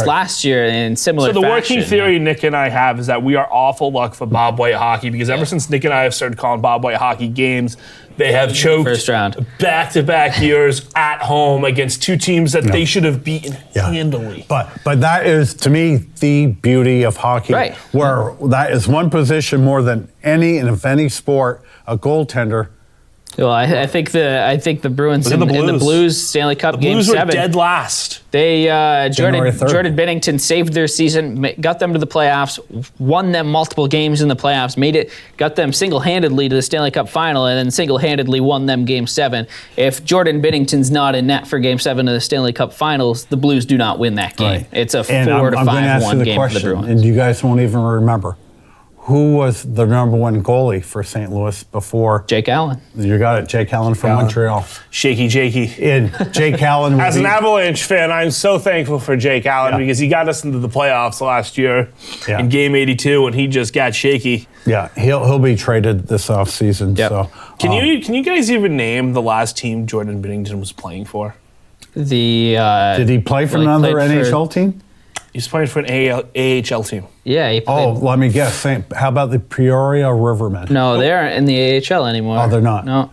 last year in similar fashion. So the working theory Nick and I have is that we are awful luck for Bob White hockey because ever since Nick and I have started calling Bob White hockey games, they have choked first round back-to-back years at home against two teams that they should have beaten handily. But that is, to me, the beauty of hockey, where that is one position more than any, and if any sport, a goaltender. Well, I think the Bruins in the Blues Stanley Cup Game 7. The Blues were dead last. They Jordan Bennington saved their season, got them to the playoffs, won them multiple games in the playoffs, got them single-handedly to the Stanley Cup Final, and then single-handedly won them Game 7. If Jordan Bennington's not in net for Game 7 of the Stanley Cup Finals, the Blues do not win that game. Right. It's a 4 to 5-1 game for the Bruins. And you guys won't even remember. Who was the number one goalie for St. Louis before? Jake Allen. You got it, Jake Allen from Montreal. Shaky Jakey. And Jake Allen. As an Avalanche fan, I'm so thankful for Jake Allen because he got us into the playoffs last year in Game 82, and he just got shaky. Yeah, he'll be traded this offseason. Yep. So can you guys even name the last team Jordan Bennington was playing for? Did he play for another NHL team? He's playing for an AHL team. Yeah, he played. Oh, let me guess. How about the Peoria Rivermen? No, they aren't in the AHL anymore. Oh, they're not? No.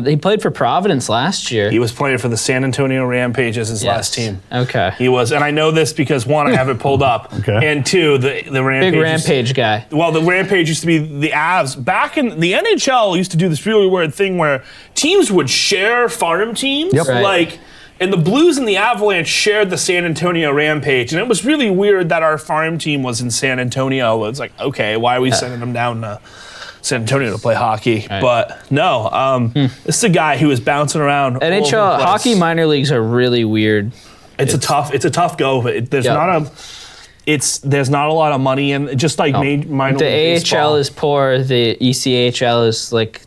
He played for Providence last year. He was playing for the San Antonio Rampage as his last team. Okay. He was, and I know this because one, I have it pulled up, and two, the Rampage. Big Rampage guy. Well, the Rampage used to be the Avs. Back in the NHL, used to do this really weird thing where teams would share farm teams. Yep. Like. And the Blues and the Avalanche shared the San Antonio Rampage. And it was really weird that our farm team was in San Antonio. It's like, okay, why are we sending them down to San Antonio to play hockey? Right. But no, this is a guy who was bouncing around. NHL hockey minor leagues are really weird. It's a tough go. But there's not a lot of money in, just like minor league baseball. The AHL is poor. The ECHL is like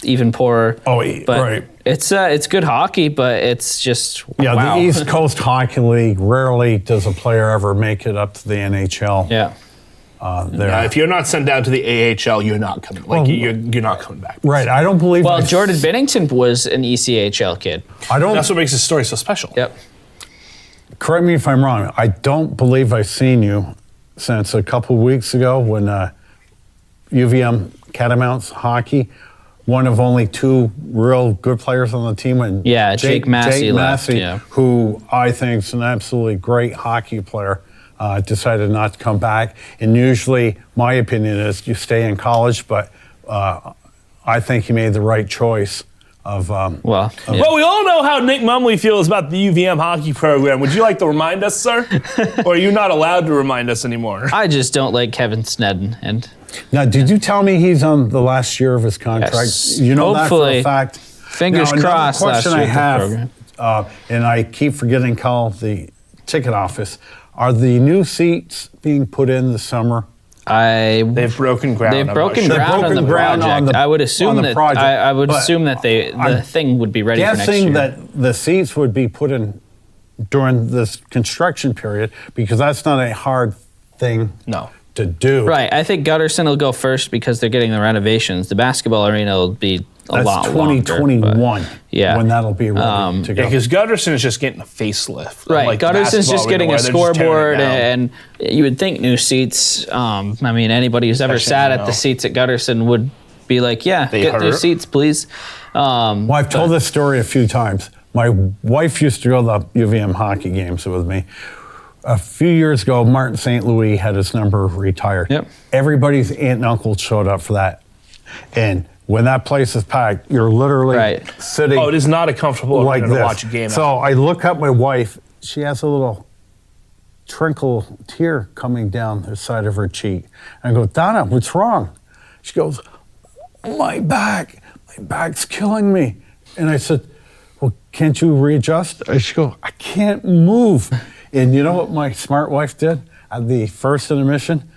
even poorer. Right. It's good hockey, but it's just the East Coast Hockey League, rarely does a player ever make it up to the NHL. Yeah. If you're not sent down to the AHL, you're not coming. You're not coming back. Right. I don't believe. Well, Jordan Bennington was an ECHL kid. That's what makes his story so special. Yep. Correct me if I'm wrong. I don't believe I've seen you since a couple of weeks ago when UVM Catamounts hockey. One of only two real good players on the team. And Jake Massey left, who I think is an absolutely great hockey player, decided not to come back. And usually, my opinion is you stay in college, but I think he made the right choice. We all know how Nick Mumley feels about the UVM hockey program. Would you like to remind us, sir? Or are you not allowed to remind us anymore? I just don't like Kevin Sneddon. Now, did you tell me he's on the last year of his contract? Yes. You know Hopefully. that for a fact? Fingers crossed. Question I have, and I keep forgetting to call the ticket office, are the new seats being put in this summer? They've broken ground. They've broken ground on the project. I would assume that I would assume that the thing would be ready for next year. Guessing that the seats would be put in during this construction period because that's not a hard thing. No. To do. Right. I think Gutterson will go first because they're getting the renovations. The basketball arena will be a lot longer. That's 2021 when that'll be ready to go. Because Gutterson is just getting a facelift. Right. Gutterson's just getting a scoreboard, and you would think new seats. Anybody who's ever sat at the seats at Gutterson would be like, get new seats, please. I've told this story a few times. My wife used to go to the UVM hockey games with me. A few years ago, Martin St. Louis had his number retired. Yep. Everybody's aunt and uncle showed up for that. And when that place is packed, you're literally sitting. Oh, it is not a comfortable like to watch a game. So I look up my wife. She has a little trickle tear coming down the side of her cheek. And I go, Donna, what's wrong? She goes, my back. my back's killing me. And I said, well, can't you readjust? She goes, I can't move. And you know what my smart wife did? At the first intermission,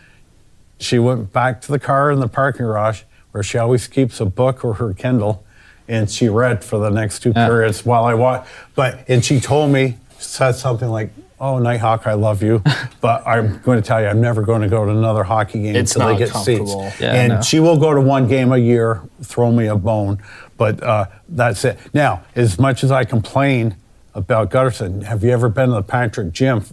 she went back to the car in the parking garage where she always keeps a book or her Kindle, and she read for the next 2 periods while I watched. And she told me, said something like, oh, Nighthawk, I love you, but I'm going to tell you, I'm never going to go to another hockey game until they get seats. She will go to one game a year, throw me a bone, but that's it. Now, as much as I complain about Gutterson, have you ever been to the Patrick Gym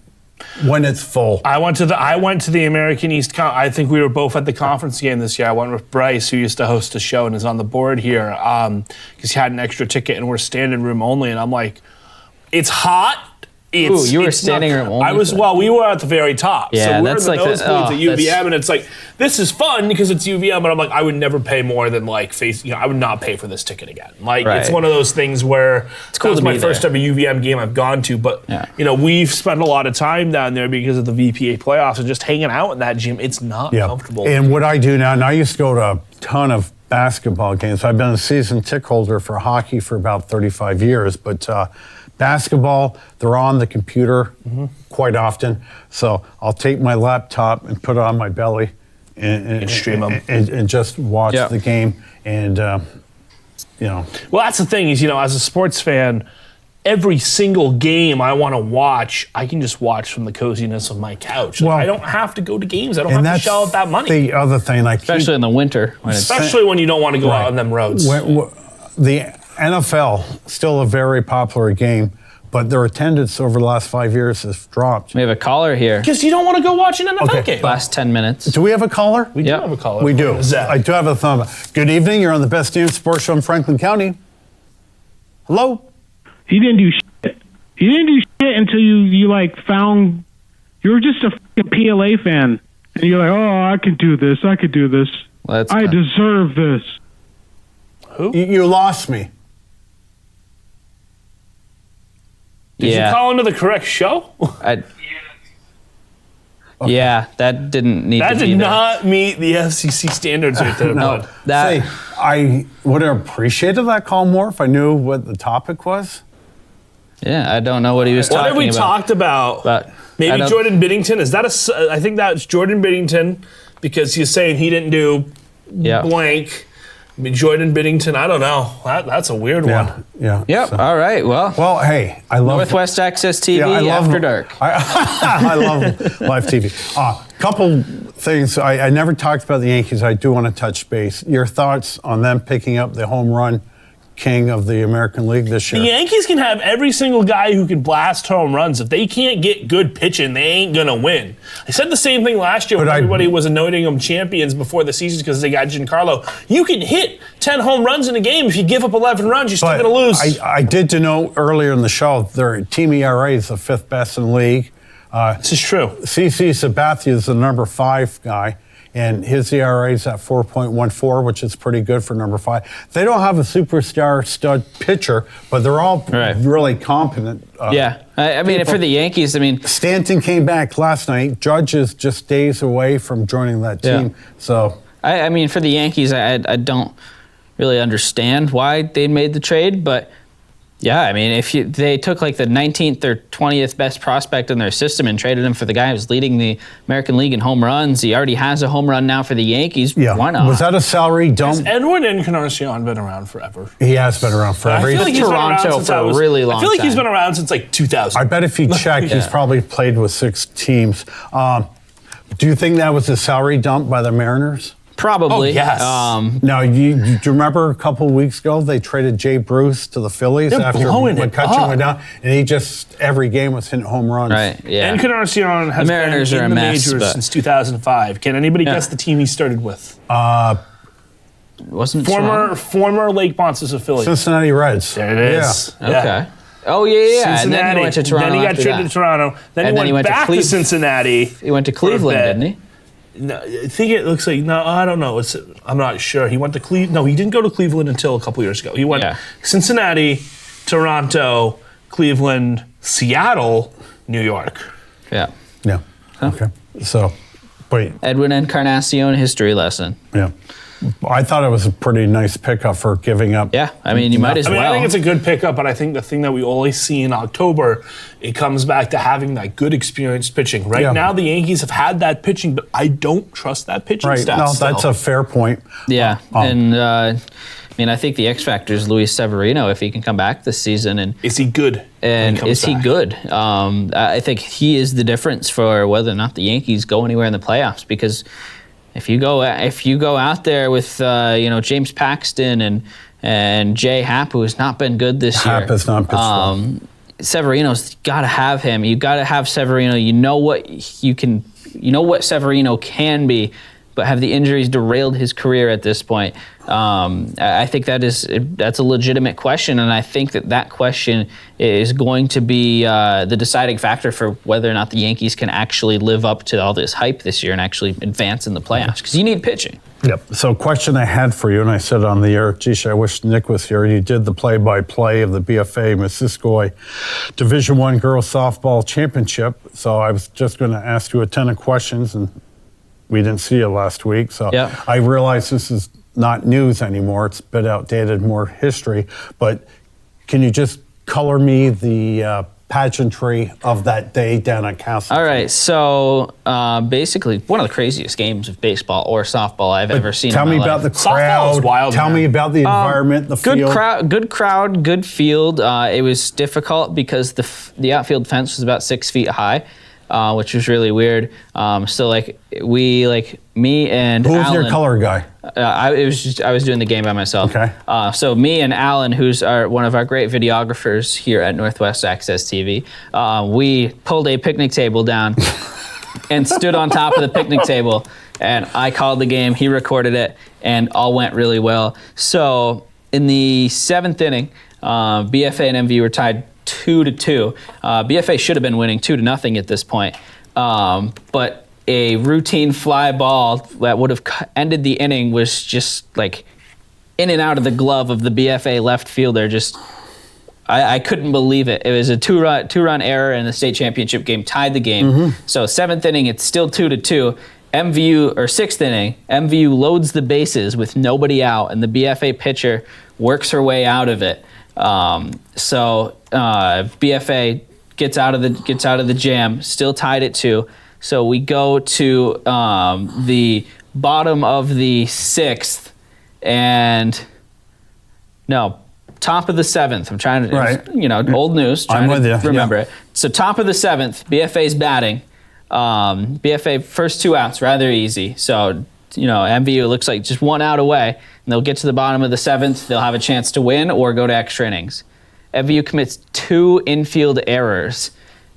when it's full? I went to the American East. I think we were both at the conference game this year. I went with Bryce, who used to host a show and is on the board here, because he had an extra ticket and we're standing room only. And I'm like, it's hot. You were standing room only? We were at the very top. Yeah, so we're that's in the like nosebleeds at UVM, and it's like, this is fun because it's UVM, but I'm like, I would never pay more than I would not pay for this ticket again. It's one of those things where it's cool. It's my first ever UVM game I've gone to, but we've spent a lot of time down there because of the VPA playoffs and just hanging out in that gym. It's not comfortable. And what I do now, and I used to go to a ton of basketball games. I've been a season ticket holder for hockey for about 35 years, but basketball, they're on the computer quite often. So I'll take my laptop and put it on my belly and stream them and just watch the game. And, Well, that's the thing is, as a sports fan, every single game I want to watch, I can just watch from the coziness of my couch. I don't have to go to games. I don't have to shell out that money. The other thing, especially in the winter. Especially when you don't want to go out on them roads. The NFL, still a very popular game, but their attendance over the last 5 years has dropped. We have a caller here. Because you don't want to go watch an NFL game. Last 10 minutes. Do we have a caller? We do have a caller. We do. I do have a thumb. Good evening. You're on the Best Damn Sports Show in Franklin County. Hello? He didn't do shit. He didn't do shit until you found you were just a fucking PLA fan. And you're like, oh, I can do this. I could do this. I deserve this. Who? You lost me. Did you call into the correct show? Yeah, that didn't need that to be That did not meet the FCC standards right there. No, I would have appreciated that call more if I knew what the topic was. Yeah, I don't know what he was talking about. What have we talked about? But maybe Jordan Biddington? Is that I think that's Jordan Biddington because he's saying he didn't do blank. I mean, Jordan Biddington, I don't know. That's a weird one. Yeah. Yep. All right. Well, hey, I love Northwest Access TV After Dark. I love live TV. Couple things. I never talked about the Yankees. I do want to touch base. Your thoughts on them picking up the home run king of the American League this year? The Yankees can have every single guy who can blast home runs. If they can't get good pitching, they ain't going to win. I said the same thing last year when everybody was anointing them champions before the season because they got Giancarlo. You can hit 10 home runs in a game. If you give up 11 runs, you're still going to lose. I did know earlier in the show their team ERA is the 5th best in the league. This is true. CC Sabathia is the number 5 guy. And his ERA is at 4.14, which is pretty good for number 5. They don't have a superstar stud pitcher, but they're all really competent. I mean, for the Yankees, Stanton came back last night. Judge is just days away from joining that team. So, I mean, for the Yankees, I don't really understand why they made the trade, but yeah, I mean, if they took the 19th or 20th best prospect in their system and traded him for the guy who's leading the American League in home runs, he already has a home run now for the Yankees. Yeah. Why not? Was that a salary dump? Has Edwin Encarnacion been around forever? He has been around forever. I feel like he's been around for a really long time. I feel like he's been around since 2000. I bet if you check, he's probably played with 6 teams. Do you think that was a salary dump by the Mariners? Probably. Oh, yes. Now, do you remember a couple of weeks ago they traded Jay Bruce to the Phillies after McCutchen went down, and he just every game was hitting home runs. Right. Yeah. Encarnacion has been in the majors since 2005. Can anybody guess the team he started with? Wasn't former Lake Bonsus affiliate. Cincinnati Reds. There it is. Yeah. Okay. Oh, yeah. And then he went to Toronto. Then he got traded to Toronto. Then he went back to Cincinnati. He went to Cleveland, didn't he? No, I think it looks like I don't know. I'm not sure. He went to Cleveland. No, he didn't go to Cleveland until a couple years ago. He went Cincinnati, Toronto, Cleveland, Seattle, New York. Yeah. Yeah. Okay. So Edwin Encarnacion history lesson. Yeah. I thought it was a pretty nice pickup for giving up. Yeah, I mean, you might as well. I think it's a good pickup, but I think the thing that we always see in October, it comes back to having that good experienced pitching. Right now, the Yankees have had that pitching, but I don't trust that pitching staff. No, that's a fair point. Yeah, I think the X factor is Luis Severino if he can come back this season. And is he good? And is he good? I think he is the difference for whether or not the Yankees go anywhere in the playoffs, because if you go out there with James Paxton and Jay Happ, who has not been good this year. Happ has not pitched well. Severino's got to have him. You got to have Severino. You know what Severino can be, but have the injuries derailed his career at this point? I think that's a legitimate question, and I think that question is going to be the deciding factor for whether or not the Yankees can actually live up to all this hype this year and actually advance in the playoffs, because you need pitching. Yep. So, question I had for you, and I said on the air, geez, I wish Nick was here. You did the play-by-play of the BFA Missisquoi Division I Girls Softball Championship. So, I was just going to ask you a ton of questions, and we didn't see you last week. So, I realize this is not news anymore. It's a bit outdated, more history. But can you just color me the pageantry of that day down at Castle? All right. So basically, one of the craziest games of baseball or softball I've ever seen. Tell me about the crowd. Softball is wild. Tell me about the environment, the field. Good crowd, good field. It was difficult because the outfield fence was about 6 feet high. Which was really weird. So me and who was Alan, your color guy? I was doing the game by myself. Okay. So me and Alan, who's one of our great videographers here at Northwest Access TV, we pulled a picnic table down and stood on top of the picnic table, and I called the game. He recorded it, and all went really well. So in the 7th inning, BFA and MV were tied 2-2. BFA should have been winning 2-0 at this point, but a routine fly ball that would have ended the inning was just like in and out of the glove of the BFA left fielder. I couldn't believe it. It was a two-run error in the state championship game, tied the game. Mm-hmm. So 7th inning, it's still 2-2. 6th inning, MVU loads the bases with nobody out, and the BFA pitcher works her way out of it. BFA gets out of the jam, still tied at 2. So we go to the bottom of the 6th, top of the 7th. I'm trying to, old news. I'm with you. Remember it. So top of the 7th, BFA's batting. BFA first 2 outs, rather easy. So MVU looks like just 1 out away, and they'll get to the bottom of the 7th. They'll have a chance to win or go to extra innings. MVU commits 2 infield errors,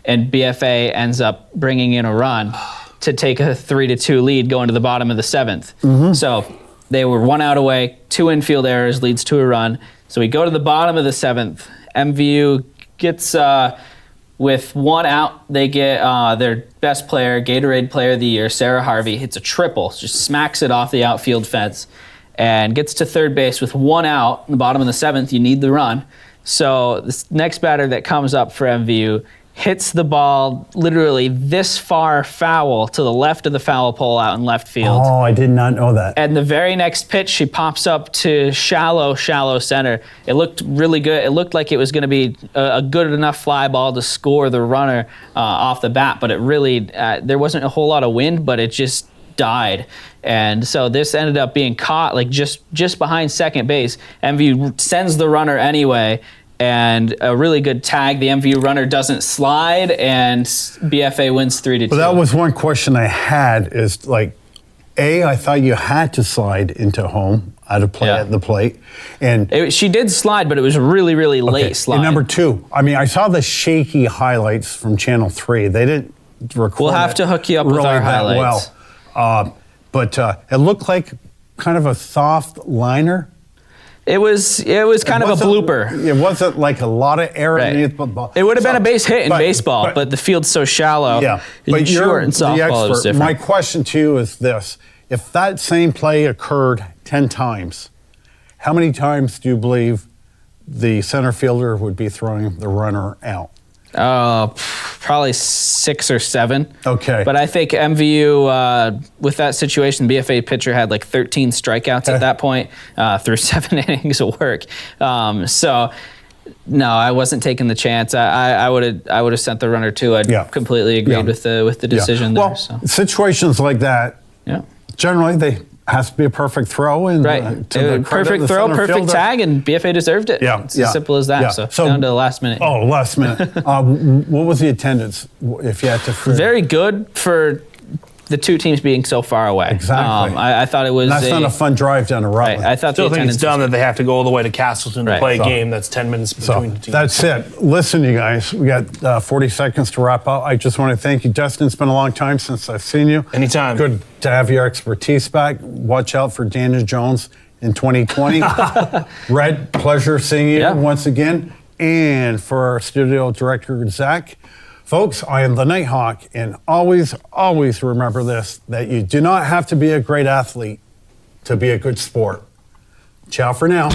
and BFA ends up bringing in a run to take a 3-2 lead going to the bottom of the 7th. Mm-hmm. So they were 1 out away, 2 infield errors leads to a run. So we go to the bottom of the 7th. MVU gets, with 1 out, they get their best player, Gatorade Player of the Year, Sarah Harvey, hits a triple, just smacks it off the outfield fence, and gets to third base with 1 out. In the bottom of the 7th, you need the run. So this next batter that comes up for MVU hits the ball literally this far foul to the left of the foul pole out in left field. Oh, I did not know that. And the very next pitch, she pops up to shallow center. It looked really good. It looked like it was going to be a good enough fly ball to score the runner off the bat, but it really, there wasn't a whole lot of wind, but it just died. And so this ended up being caught like just behind second base. MVU sends the runner anyway, and a really good tag. The MVU runner doesn't slide, and BFA wins 3-2. Well, that was one question I had is like, I thought you had to slide into home out of play at the plate. And she did slide, but it was really, really late slide. And number 2, I saw the shaky highlights from Channel 3. They didn't record We'll have to hook you up really with our that highlights. Well. But it looked like kind of a soft liner. It was kind of a blooper. It wasn't like a lot of air underneath the ball. It would have been a base hit in baseball, but the field's so shallow. Yeah, but short and softball is different. My question to you is this: if that same play occurred 10 times, how many times do you believe the center fielder would be throwing the runner out? Probably 6 or 7. Okay. But I think MVU, with that situation, the BFA pitcher had like 13 strikeouts at that point through 7 innings of work. So, no, I wasn't taking the chance. I would have sent the runner too. I completely agreed with the decision there. Well, situations like that, generally they has to be a perfect throw. And, perfect throw, perfect tag, and BFA deserved it. It's as simple as that. Yeah. So down to the last minute. Oh, last minute. What was the attendance, if you had to... Very good for the two teams being so far away. Exactly. I thought it was... And that's not a fun drive down to Rutland. I thought still think it's dumb that they have to go all the way to Castleton to play a game that's 10 minutes between the teams. That's it. Listen, you guys, we got 40 seconds to wrap up. I just want to thank you, Dustin. It's been a long time since I've seen you. Anytime. Good to have your expertise back. Watch out for Daniel Jones in 2020. Red, pleasure seeing you once again. And for our studio director, Zach. Folks, I am the Nighthawk, and always, always remember this, that you do not have to be a great athlete to be a good sport. Ciao for now.